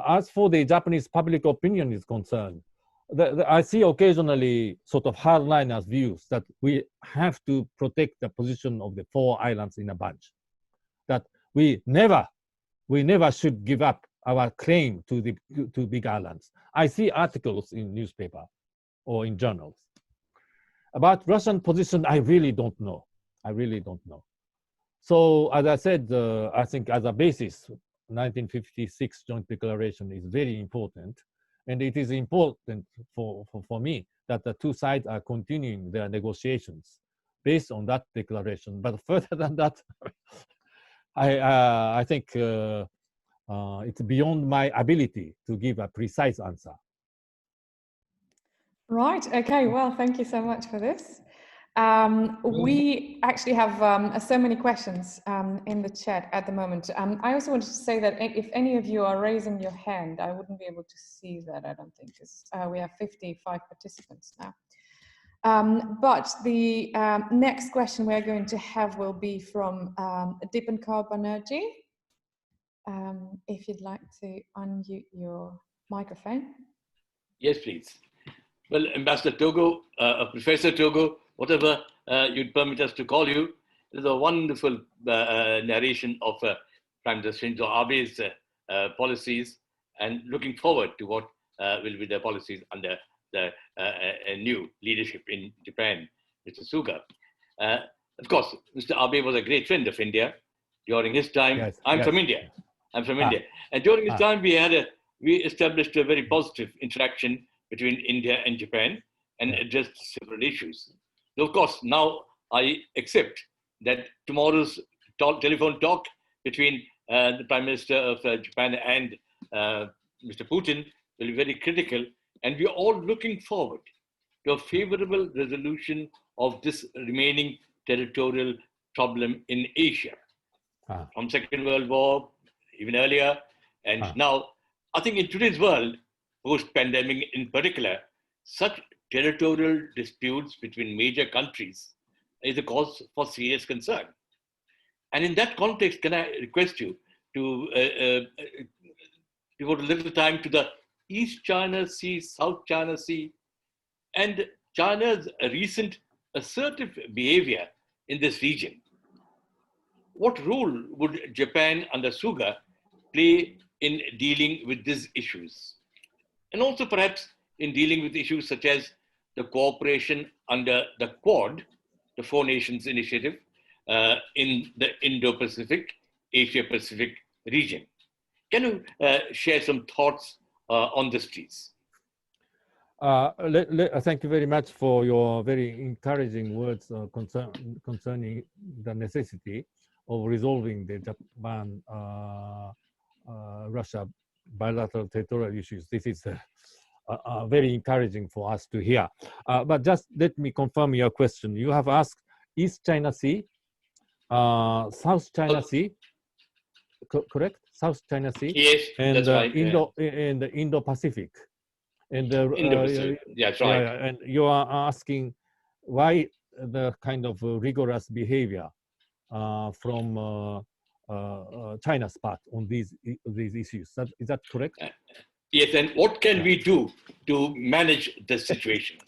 As for the Japanese public opinion is concerned, I see occasionally sort of hardliners views that we have to protect the position of the four islands in a bunch, that we never should give up our claim to the big islands. I see articles in newspaper or in journals. About Russian position, I really don't know. I really don't know. So as I said, I think as a basis, 1956 Joint Declaration is very important. And it is important for me that the two sides are continuing their negotiations based on that declaration. But further than that, I think it's beyond my ability to give a precise answer. Right, okay, well, thank you so much for this. We actually have so many questions in the chat at the moment. I also wanted to say that if any of you are raising your hand, I wouldn't be able to see that, I don't think, because we have 55 participants now. But the next question we're going to have will be from Dipankar Banerjee. If you'd like to unmute your microphone. Yes, please. Well, Ambassador Togo, Professor Togo, whatever you'd permit us to call you, it is a wonderful narration of Prime Minister Shinzo Abe's policies, and looking forward to what will be the policies under the new leadership in Japan, Mr. Suga. Of course, Mr. Abe was a great friend of India during his time. Yes, I'm yes. from India. I'm from India. And during his time, we established a very positive interaction between India and Japan and addressed several issues. So of course, now I accept that tomorrow's telephone talk between the Prime Minister of Japan and Mr. Putin will be very critical, and we are all looking forward to a favorable resolution of this remaining territorial problem in Asia. From Second World War, even earlier, and now, I think in today's world, post-pandemic in particular, such territorial disputes between major countries is a cause for serious concern. And in that context, can I request you to devote a little time to the East China Sea, South China Sea, and China's recent assertive behavior in this region? What role would Japan under Suga play in dealing with these issues? And also perhaps in dealing with issues such as the cooperation under the Quad, the Four Nations Initiative, in the Indo-Pacific, Asia-Pacific region. Can you share some thoughts on this, please? Thank you very much for your very encouraging words concerning the necessity of resolving the Japan-Russia bilateral territorial issues. This is very encouraging for us to hear. But just let me confirm your question. You have asked East China Sea, South China Sea, correct? South China Sea. Yes, and that's right. And the Indo-Pacific. And Indo-Pacific. That's right. And you are asking why the kind of rigorous behavior from China's part on these issues. Is that correct? Yes, and what can we do to manage the situation?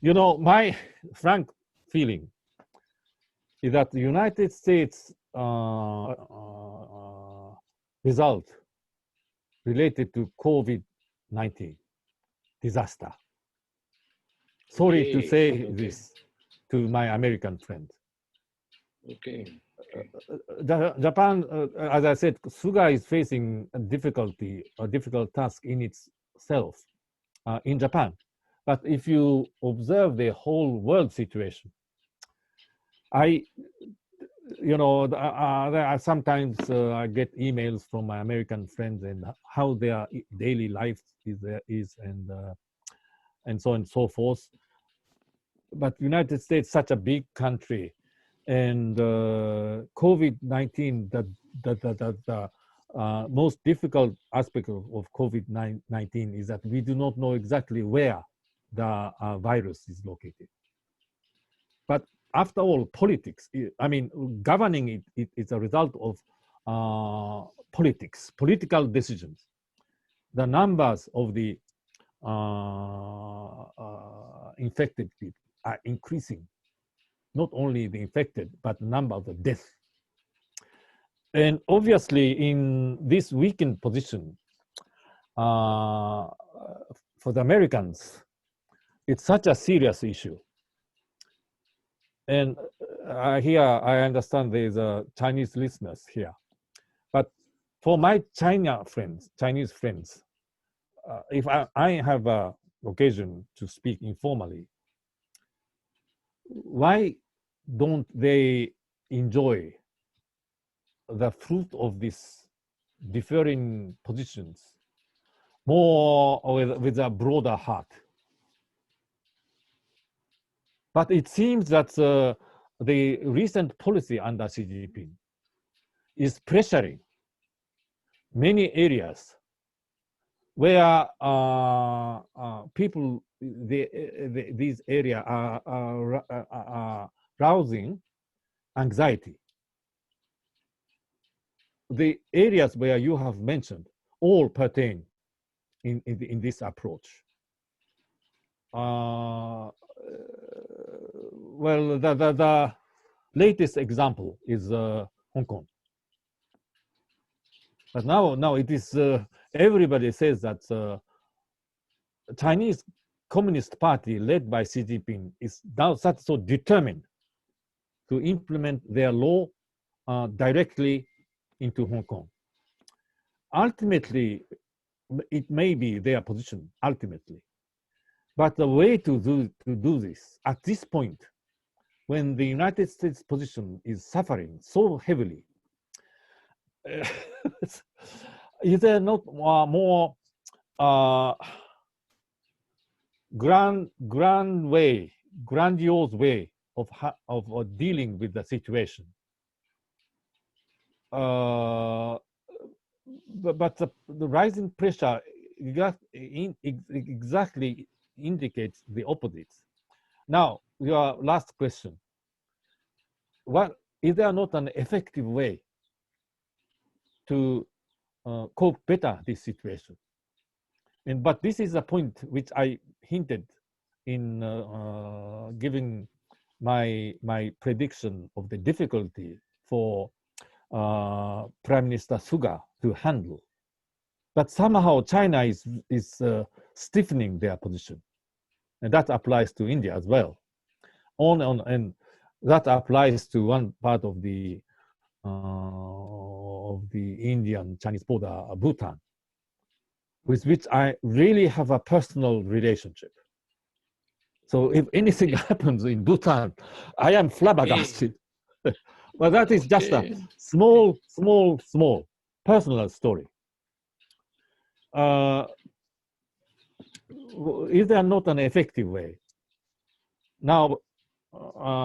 You know, my frank feeling is that the United States result related to COVID-19 disaster. Sorry to say this to my American friend. Okay. Japan, as I said, Suga is facing a difficult task in itself in Japan. But if you observe the whole world situation, you know, there are sometimes I get emails from my American friends and how their daily life is and so on and so forth. But United States, such a big country, and COVID-19, the most difficult aspect of COVID-19 is that we do not know exactly where the virus is located. But after all, politics, I mean, governing it is a result of politics, political decisions. The numbers of the infected people are increasing. Not only the infected, but the number of the deaths. And obviously, in this weakened position, for the Americans, it's such a serious issue. And here, I understand there's Chinese listeners here. But for my Chinese friends, if I have an occasion to speak informally, why don't they enjoy the fruit of these differing positions more with a broader heart? But it seems that the recent policy under Xi Jinping is pressuring many areas where people, these areas are rousing anxiety. The areas where you have mentioned all pertain in this approach. Well, the latest example is Hong Kong. But now it is, everybody says that Chinese Communist Party led by Xi Jinping is now so determined to implement their law directly into Hong Kong. Ultimately, it may be their position, ultimately. But the way to do this, at this point, when the United States position is suffering so heavily, is there not more grandiose way of dealing with the situation? But the rising pressure exactly indicates the opposites. Now, your last question. Is there not an effective way to cope better this situation? But this is a point which I hinted in giving my prediction of the difficulty for Prime Minister Suga to handle. But somehow China is stiffening their position. And that applies to India as well. And that applies to one part of the Indian-Chinese border, Bhutan, with which I really have a personal relationship. So if anything happens in Bhutan, I am flabbergasted. But that is just a small personal story. Is there not an effective way? Now,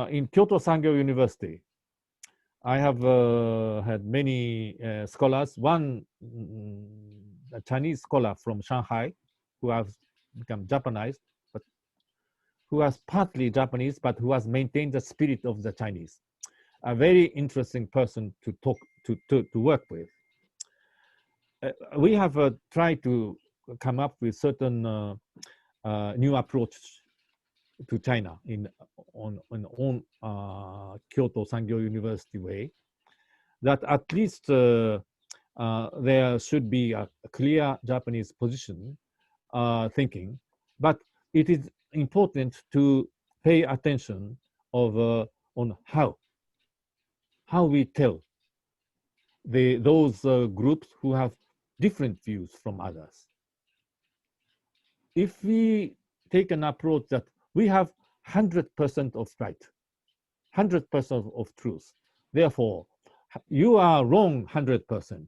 in Kyoto Sangyo University, I have had many scholars. One, a Chinese scholar from Shanghai, who has become Japanized, but who was partly Japanese, but who has maintained the spirit of the Chinese. A very interesting person to talk to work with. We have tried to come up with certain new approach to China on Kyoto Sangyo University way, that at least there should be a clear Japanese position thinking, but it is important to pay attention on how we tell those groups who have different views from others. If we take an approach that we have 100% of right, 100% of truth, Therefore, you are wrong 100%.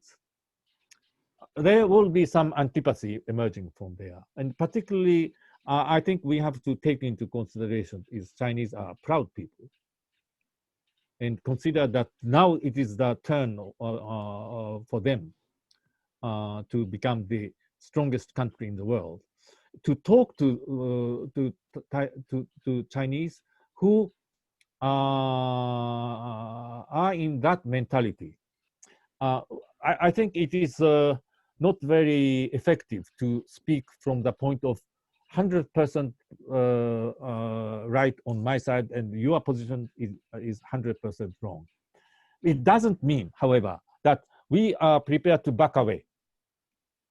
There will be some antipathy emerging from there. And particularly, I think we have to take into consideration is Chinese are proud people. And consider that now it is the turn for them to become the strongest country in the world. To talk to Chinese who are in that mentality. I think it is not very effective to speak from the point of 100% right on my side and your position is 100% wrong. It doesn't mean, however, that we are prepared to back away.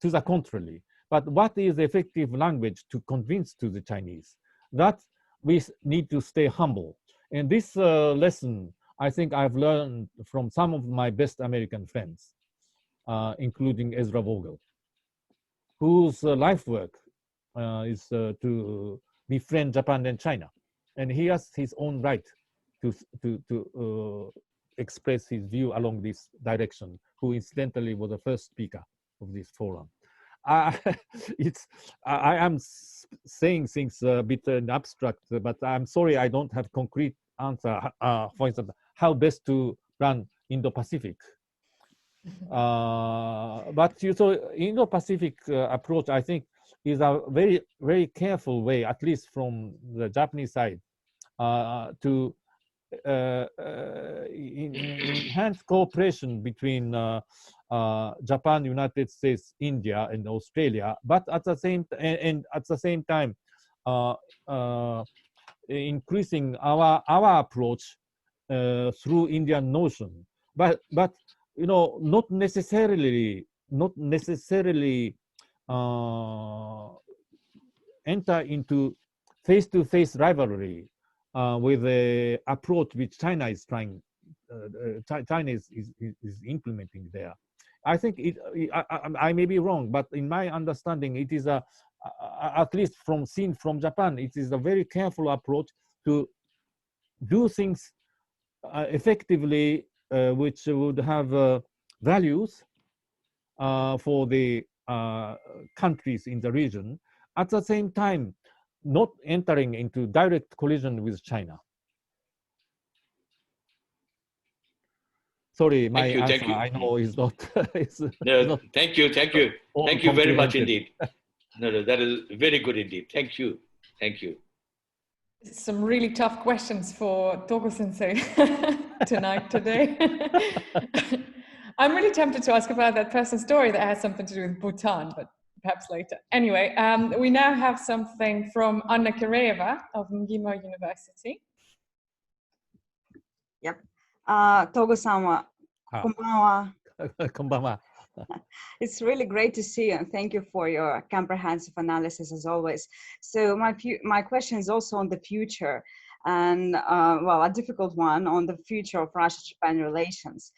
To the contrary, but what is effective language to convince to the Chinese? That we need to stay humble. And this lesson, I think I've learned from some of my best American friends, including Ezra Vogel, whose life work is to befriend Japan and China. And he has his own right to express his view along this direction, who incidentally was the first speaker of this forum. I am saying things a bit abstract, but I'm sorry I don't have concrete answer. For instance, how best to run Indo-Pacific. But so Indo-Pacific approach, I think, is a very, very careful way, at least from the Japanese side, to enhance cooperation between Japan, United States, India, and Australia, but at the same time, increasing our approach through Indian Ocean, but you know, not necessarily enter into face-to-face rivalry with the approach which China is trying. China is implementing there. I think I may be wrong, but in my understanding, it is at least seen from Japan, it is a very careful approach to do things effectively, which would have values for the countries in the region. At the same time, not entering into direct collision with China. Sorry, my answer, I know, is not. No, thank you very much indeed. No, that is very good indeed. Thank you. Some really tough questions for Togo-sensei today. I'm really tempted to ask about that person's story that has something to do with Bhutan, but perhaps later. Anyway, we now have something from Anna Kireva of Mgimo University. Yep. Togo-sama, konbanwa. Konbanwa. It's really great to see you, and thank you for your comprehensive analysis as always. So my question is also on the future, and well, a difficult one on the future of Russia-Japan relations.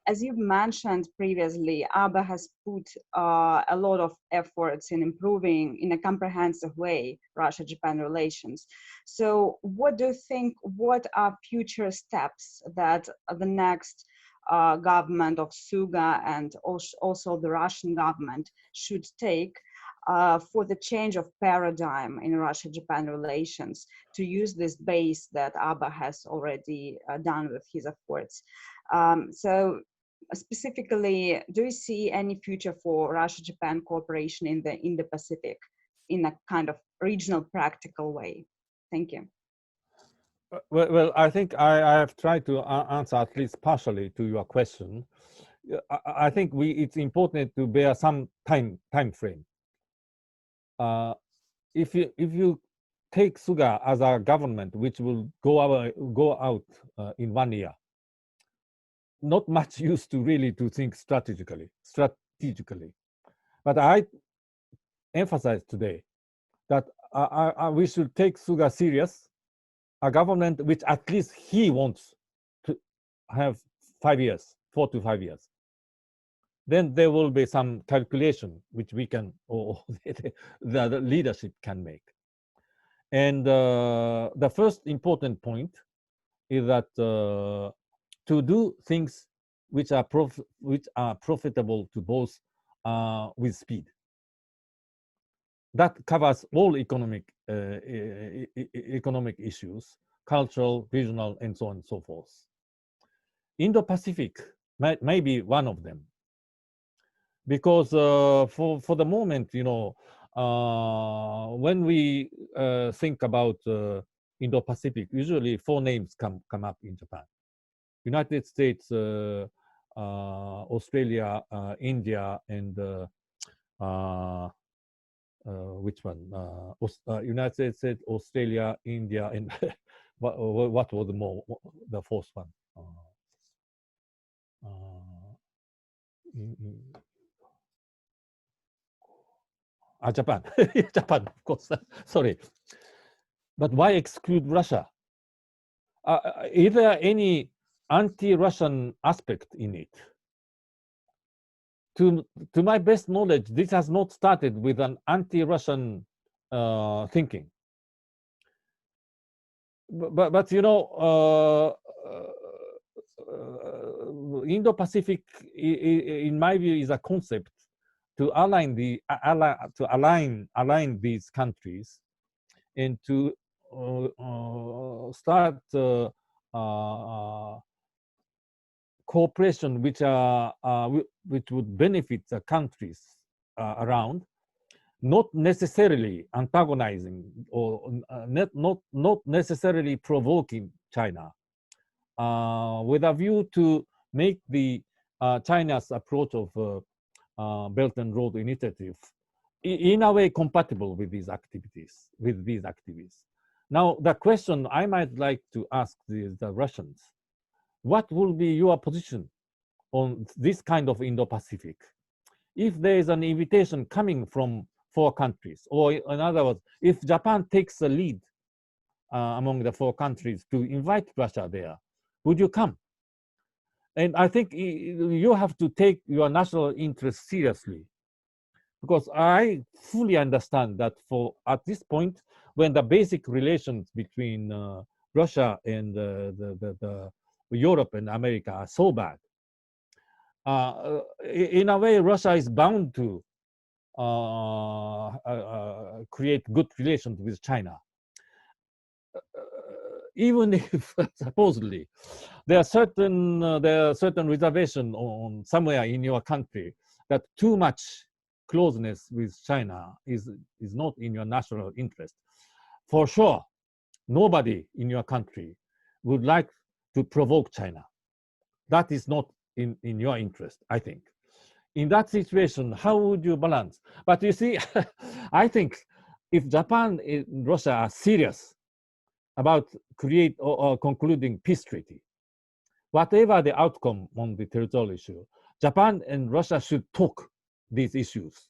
As you've mentioned previously, Abe has put a lot of efforts in improving in a comprehensive way Russia-Japan relations. So what do you think, what are future steps that the next government of Suga and also the Russian government should take for the change of paradigm in Russia-Japan relations, to use this base that Abe has already done with his efforts? So specifically, do you see any future for Russia-Japan cooperation in the Indo-Pacific in a kind of regional practical way? Thank you. Well, I think I have tried to answer at least partially to your question. I think it's important to bear some time frame. If you take Suga as a government which will go out in 1 year, not much use to really to think strategically. But I emphasize today that we should take Suga serious. A government which at least he wants to have 5 years, 4 to 5 years. Then there will be some calculation which we can, or the leadership can make. And the first important point is that to do things which are profitable to both with speed. That covers all economic issues, cultural, regional, and so on and so forth. Indo-Pacific may be one of them, because for the moment, you know, when we think about Indo-Pacific, usually 4 names come up in Japan: United States, Australia, India, and which one? United States, Australia, India, and what was the 4th one? Japan. Japan, of course. Sorry. But why exclude Russia? Is there any anti-Russian aspect in it? To my best knowledge, this has not started with an anti-Russian thinking. But you know, Indo-Pacific, in my view, is a concept to align these countries and to start cooperation which would benefit the countries around, not necessarily antagonizing or not necessarily provoking China, with a view to make the China's approach of Belt and Road Initiative in a way compatible with these activities. Now, the question I might like to ask the Russians: what will be your position on this kind of Indo-Pacific? If there is an invitation coming from 4 countries, or in other words, if Japan takes the lead among the 4 countries to invite Russia there, would you come? And I think you have to take your national interest seriously, because I fully understand that at this point, when the basic relations between Russia and the Europe and America are so bad, in a way, Russia is bound to create good relations with China. Even if supposedly there are certain reservation on somewhere in your country that too much closeness with China is not in your national interest. For sure, nobody in your country would like to provoke China. That is not in your interest, I think. In that situation, how would you balance? But you see, I think if Japan and Russia are serious about concluding peace treaty, whatever the outcome on the territorial issue, Japan and Russia should talk these issues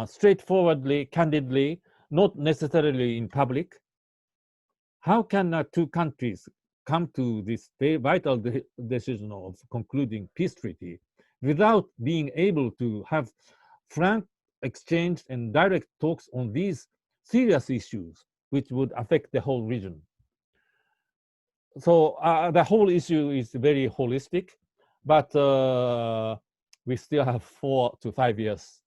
straightforwardly, candidly, not necessarily in public. How can 2 countries come to this very vital decision of concluding peace treaty without being able to have frank exchange and direct talks on these serious issues which would affect the whole region? So the whole issue is very holistic, but we still have 4 to 5 years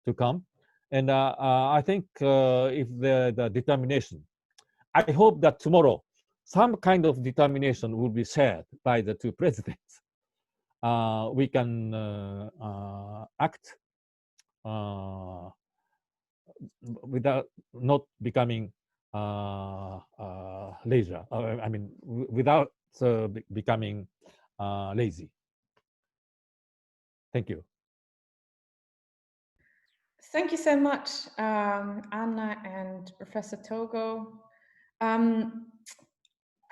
to come. And I think if the determination, I hope that tomorrow some kind of determination will be shared by the 2 presidents. We can act without not becoming leisure. I mean, without becoming lazy. Thank you. Thank you so much, Anna and Professor Togo.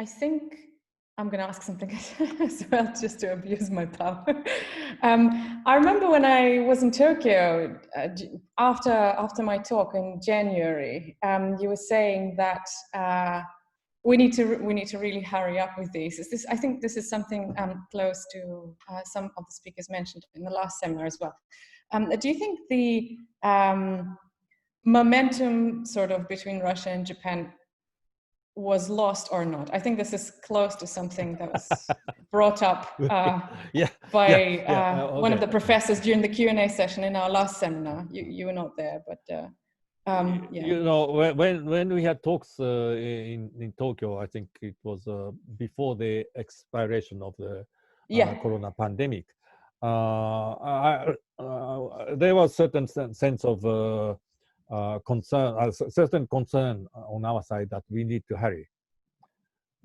I think I'm going to ask something as well, just to abuse my power. I remember when I was in Tokyo after my talk in January, you were saying that we need to really hurry up with these. I think this is something close to some of the speakers mentioned in the last seminar as well. Do you think the momentum sort of between Russia and Japan was lost or not. I think this is close to something that was brought up by one of the professors during the Q&A session in our last seminar. You were not there, but you know, when we had talks in Tokyo, I think it was before the expiration of the corona pandemic. There was certain sense of concern, certain concern on our side that we need to hurry,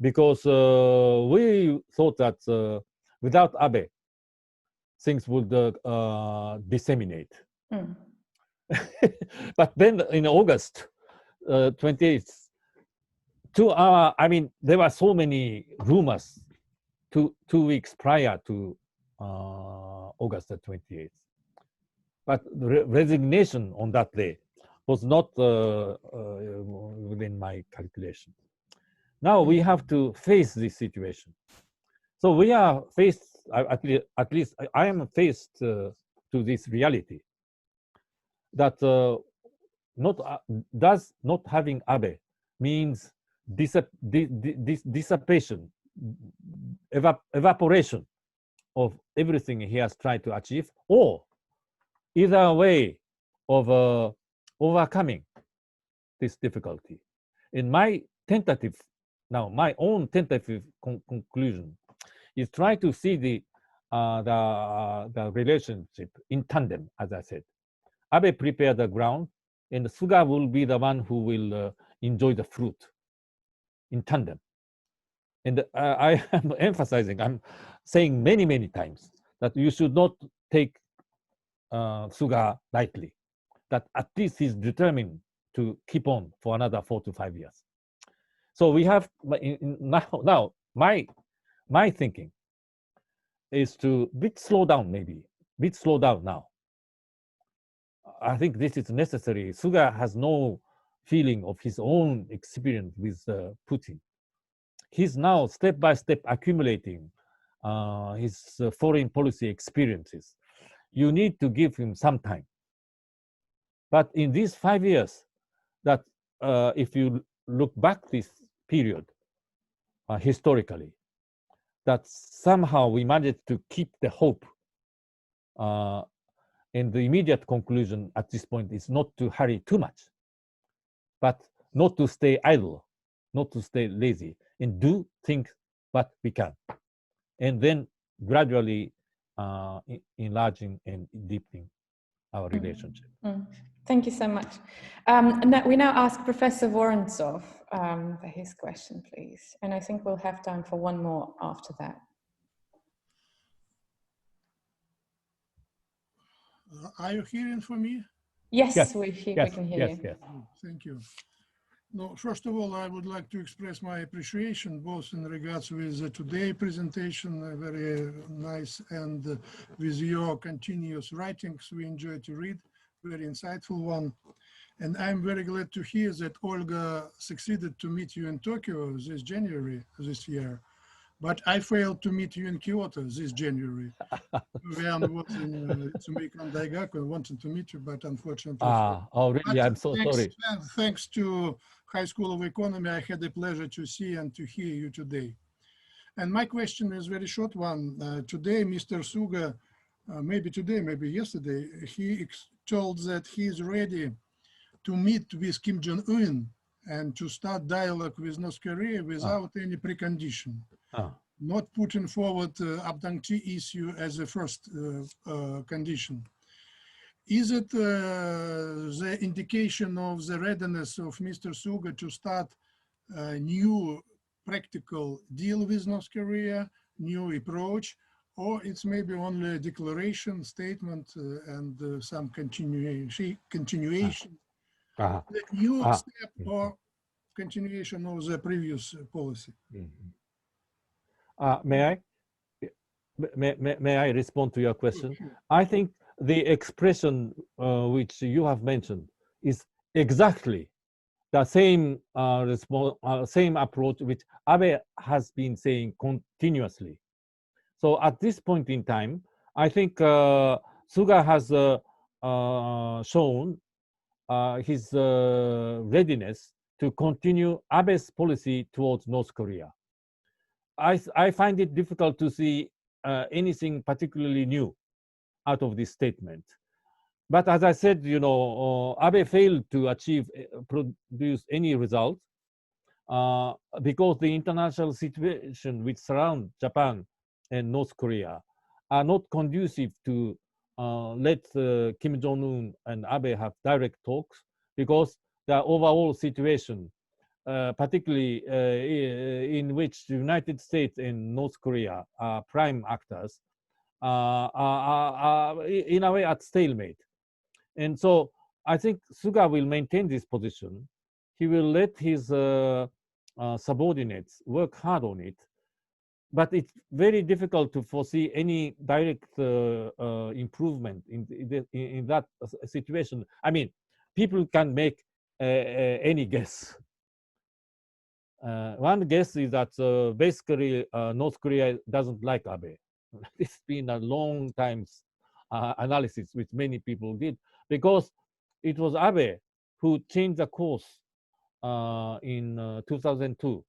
because we thought that without Abe, things would disseminate. But then in August 28th, I mean, there were so many rumors 2 weeks prior to August 28th. But the resignation on that day was not within my calculation. Now we have to face this situation. So we are faced, at least I am faced to this reality that does not having Abe means dissipation, evaporation of everything he has tried to achieve, or either way of overcoming this difficulty. In my own tentative conclusion is try to see the relationship in tandem, as I said. Abe prepared the ground, and Suga will be the one who will enjoy the fruit in tandem. And I am emphasizing, I'm saying many times that you should not take Suga lightly, that at least he's determined to keep on for another 4 to 5 years. So we have, now my thinking is to slow down now. I think this is necessary. Suga has no feeling of his own experience with Putin. He's now step by step accumulating his foreign policy experiences. You need to give him some time. But in these 5 years, that if you look back this period historically, that somehow we managed to keep the hope. And the immediate conclusion at this point is not to hurry too much, but not to stay idle, not to stay lazy, and do things what we can. And then gradually enlarging and deepening our relationship. Thank you so much. We now ask Professor Vorontsov for his question, please. And I think we'll have time for one more after that. Are you hearing for me? Yes, we can hear you. Yes. Thank you. No, first of all, I would like to express my appreciation both in regards with today's presentation, very nice, and with your continuous writings we enjoy to read, very insightful one. And I'm very glad to hear that Olga succeeded to meet you in Tokyo this January this year. But I failed to meet you in Kyoto this January. When was in Sumeikan Daigaku and wanted to meet you, but unfortunately. Oh, really? I'm so sorry. Thanks to High School of Economy, I had the pleasure to see and to hear you today. And my question is a very short one. Today, Mr. Suga, maybe today, maybe yesterday, he told that he is ready to meet with Kim Jong-un and to start dialogue with North Korea without any precondition. Not putting forward Abdangti issue as a first condition. Is it the indication of the readiness of Mr. Suga to start a new practical deal with North Korea, new approach, or it's maybe only a declaration, statement, and some continuation, the new step or continuation of the previous policy? May I respond to your question? I think the expression which you have mentioned is exactly the same same approach which Abe has been saying continuously. So at this point in time, I think Suga has shown his readiness to continue Abe's policy towards North Korea. I find it difficult to see anything particularly new out of this statement. But as I said, you know, Abe failed to produce any result because the international situation which surrounds Japan and North Korea are not conducive to let Kim Jong-un and Abe have direct talks, because the overall situation, particularly in which the United States and North Korea are prime actors, are in a way at stalemate. And so I think Suga will maintain this position. He will let his subordinates work hard on it. But it's very difficult to foresee any direct improvement in that situation. I mean, people can make any guess. One guess is that basically North Korea doesn't like Abe. It's been a long time analysis which many people did, because it was Abe who changed the course in 2002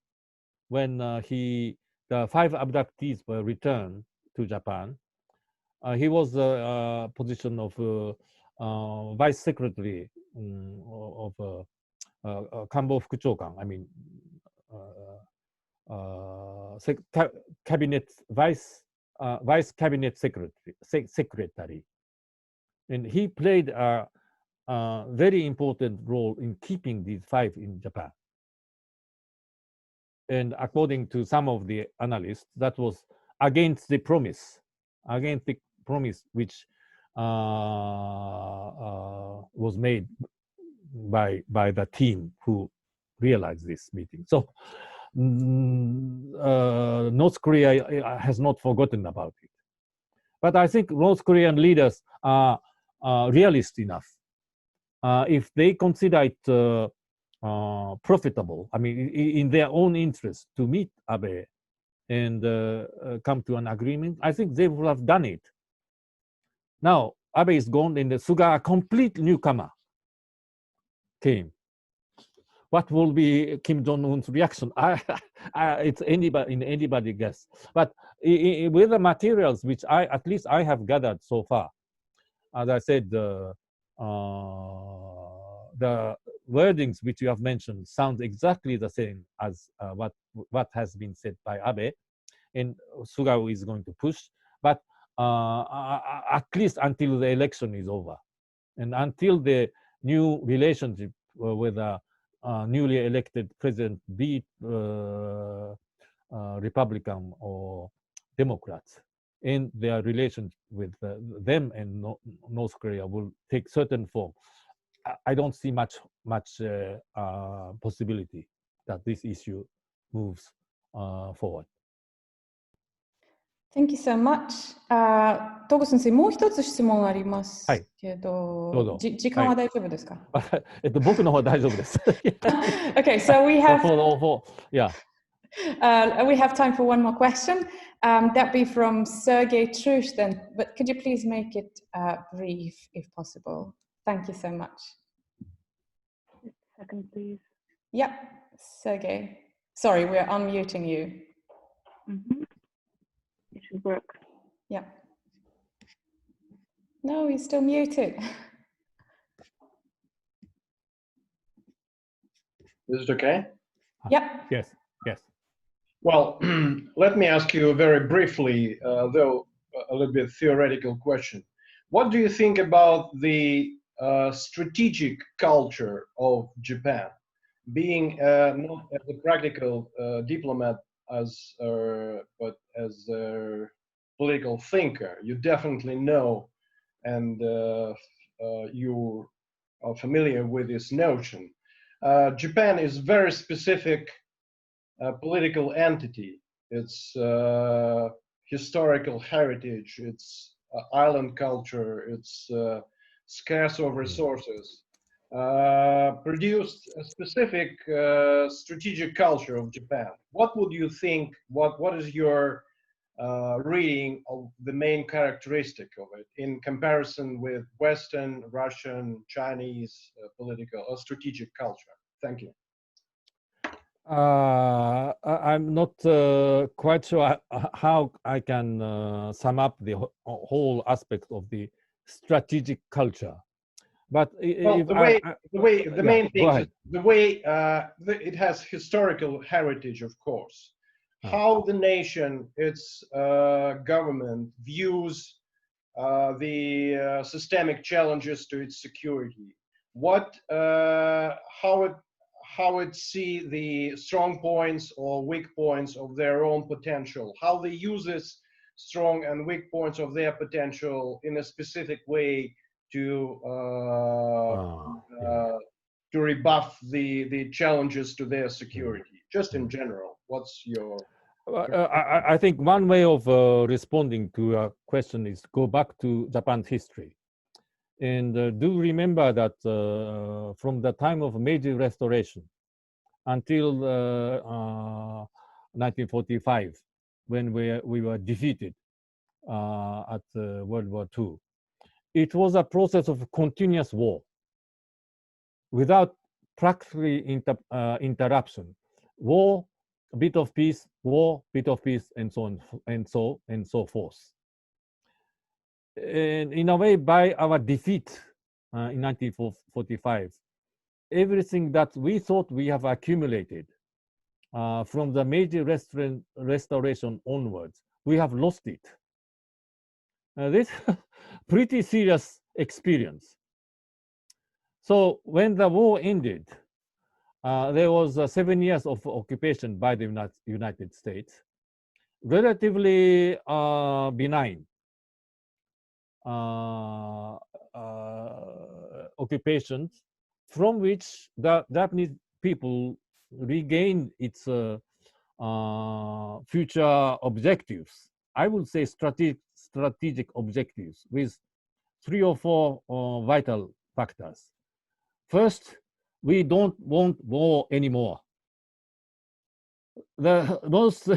when the 5 abductees were returned to Japan. He was the position of Vice Secretary of Kanbo Fukuchokan. I mean, Cabinet Vice Cabinet Secretary, and he played a very important role in keeping these 5 in Japan. And according to some of the analysts, that was against the promise which was made by the team who realized this meeting. So North Korea has not forgotten about it. But I think North Korean leaders are realist enough. If they consider it profitable, I mean, in their own interest to meet Abe and come to an agreement, I think they would have done it. Now, Abe is gone and Suga, a complete newcomer, came. What will be Kim Jong-un's reaction? It's anybody guess. But with the materials which at least I have gathered so far, as I said, the wordings which you have mentioned sound exactly the same as what has been said by Abe, and Suga is going to push, but at least until the election is over, and until the new relationship with a newly elected president, be it Republican or Democrats, and their relations with them and North Korea will take certain form. I don't see much possibility that this issue moves forward. Thank you so much. Togo 先生、もう一つ質問ありますけど、どうぞ。時間は大丈夫ですか？僕の方は大丈夫です。Okay, so we have yeah. We have time for one more question. That be from Sergey Trushden, but could you please make it brief if possible? Thank you so much. Just a second, please. Yep, Sergey. Sorry, we're unmuting you. It should work. Yep. No, he's still muted. Is it okay? Yep. Yes. Yes. Well, let me ask you very briefly, though a little bit theoretical question. What do you think about the strategic culture of Japan? Being not as a practical diplomat, but as a political thinker, you definitely know, and you are familiar with this notion. Japan is very specific political entity. Its historical heritage, its island culture, its scarce of resources produced a specific strategic culture of Japan. What would you think? What is your reading of the main characteristic of it in comparison with Western, Russian, Chinese political or strategic culture? Thank you. I'm not quite sure how I can sum up the whole aspect of the strategic culture. But Well, if the yeah, main go thing is ahead. the way it has historical heritage, of course. How the nation, its government views the systemic challenges to its security. How it see the strong points or weak points of their own potential. How they uses strong and weak points of their potential in a specific way to Yeah. to rebuff the challenges to their security. Just in general, what's your? I think one way of responding to a question is go back to Japan's history. And do remember that from the time of Meiji Restoration until 1945, when we were defeated at World War II, it was a process of continuous war without practically interruption. War, bit of peace, war, bit of peace, and so on and so forth. And in a way, by our defeat in 1945, everything that we thought we have accumulated from the Meiji Restoration onwards, we have lost it. This pretty serious experience. So when the war ended, there was 7 years of occupation by the United States, relatively benign occupations from which the Japanese people regained its future objectives. I would say strategic objectives with 3 or 4 vital factors. First, we don't want war anymore. The most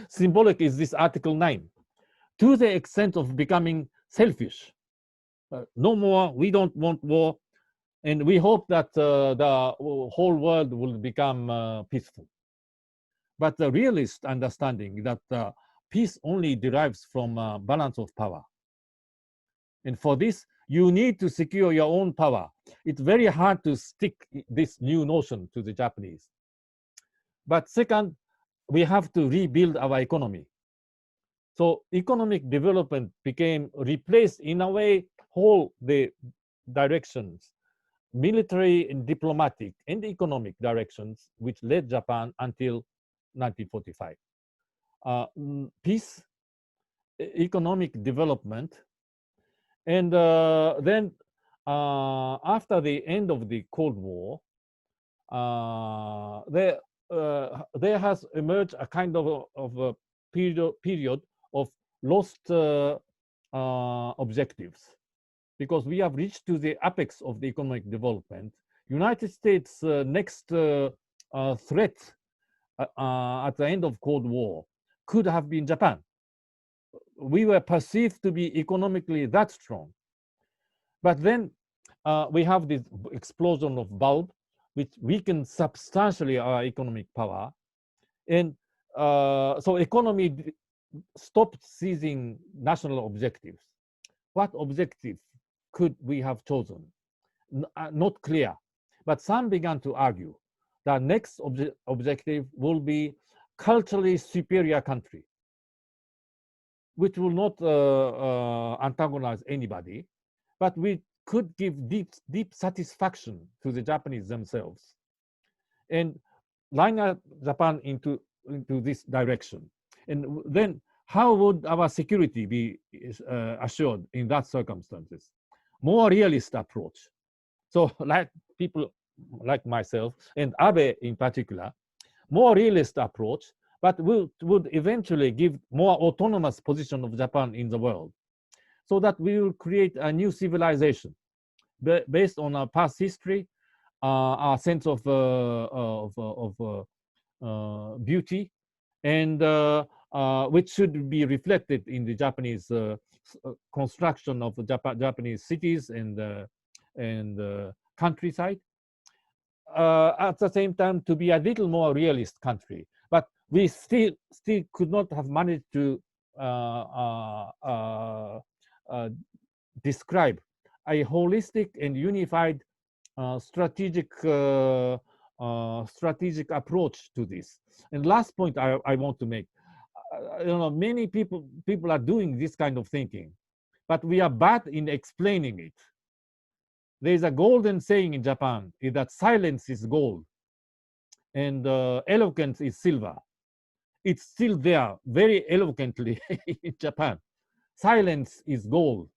symbolic is this Article 9. To the extent of becoming selfish. No more, we don't want war, and we hope that the whole world will become peaceful. But the realist understanding that peace only derives from balance of power. And for this, you need to secure your own power. It's very hard to stick this new notion to the Japanese. But second, we have to rebuild our economy. So economic development became replaced in a way all the directions, military and diplomatic and economic directions, which led Japan until 1945. Peace, economic development, and then after the end of the Cold War, there has emerged a kind of a period of lost objectives, because we have reached to the apex of the economic development. United States' next threat at the end of Cold War could have been Japan. We were perceived to be economically that strong. But then we have this explosion of bulb, which weakened substantially our economic power. And so economy stopped seizing national objectives. What objective could we have chosen? Not clear. But some began to argue that next objective will be culturally superior country, which will not antagonize anybody, but we could give deep satisfaction to the Japanese themselves and line up Japan into this direction. And then how would our security be assured in that circumstances? More realist approach. So like people like myself and Abe in particular, more realist approach, but would eventually give more autonomous position of Japan in the world, so that we will create a new civilization based on our past history, our sense of beauty, and which should be reflected in the Japanese construction of the Japanese cities and countryside. at the same time to be a little more realist country. But we still could not have managed to describe a holistic and unified strategic approach to this. And last point I want to make, many people are doing this kind of thinking, but we are bad in explaining it. There is a golden saying in Japan, is that silence is gold and eloquence is silver. It's still there very eloquently in Japan. Silence is gold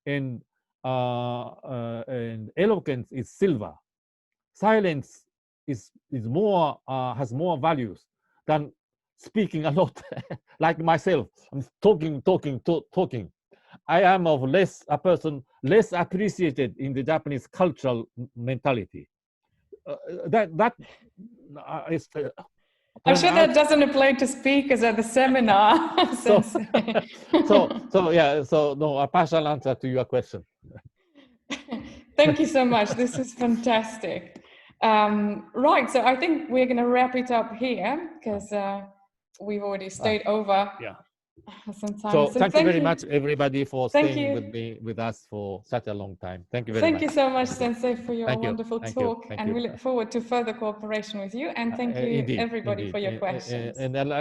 and eloquence is silver. Silence is more has more values than speaking a lot. Like myself, I'm talking. I am of a person less appreciated in the Japanese cultural mentality. I'm sure that doesn't apply to speakers at the seminar. So no, a partial answer to your question. Thank you so much. This is fantastic. Right, so I think we're going to wrap it up here because we've already stayed over. Yeah. Some time. So thank you very much, everybody, for staying with us for such a long time. Thank you very much. Thank you so much, Sensei, for your wonderful talk. And we look forward to further cooperation with you. And thank you, everybody, for your questions.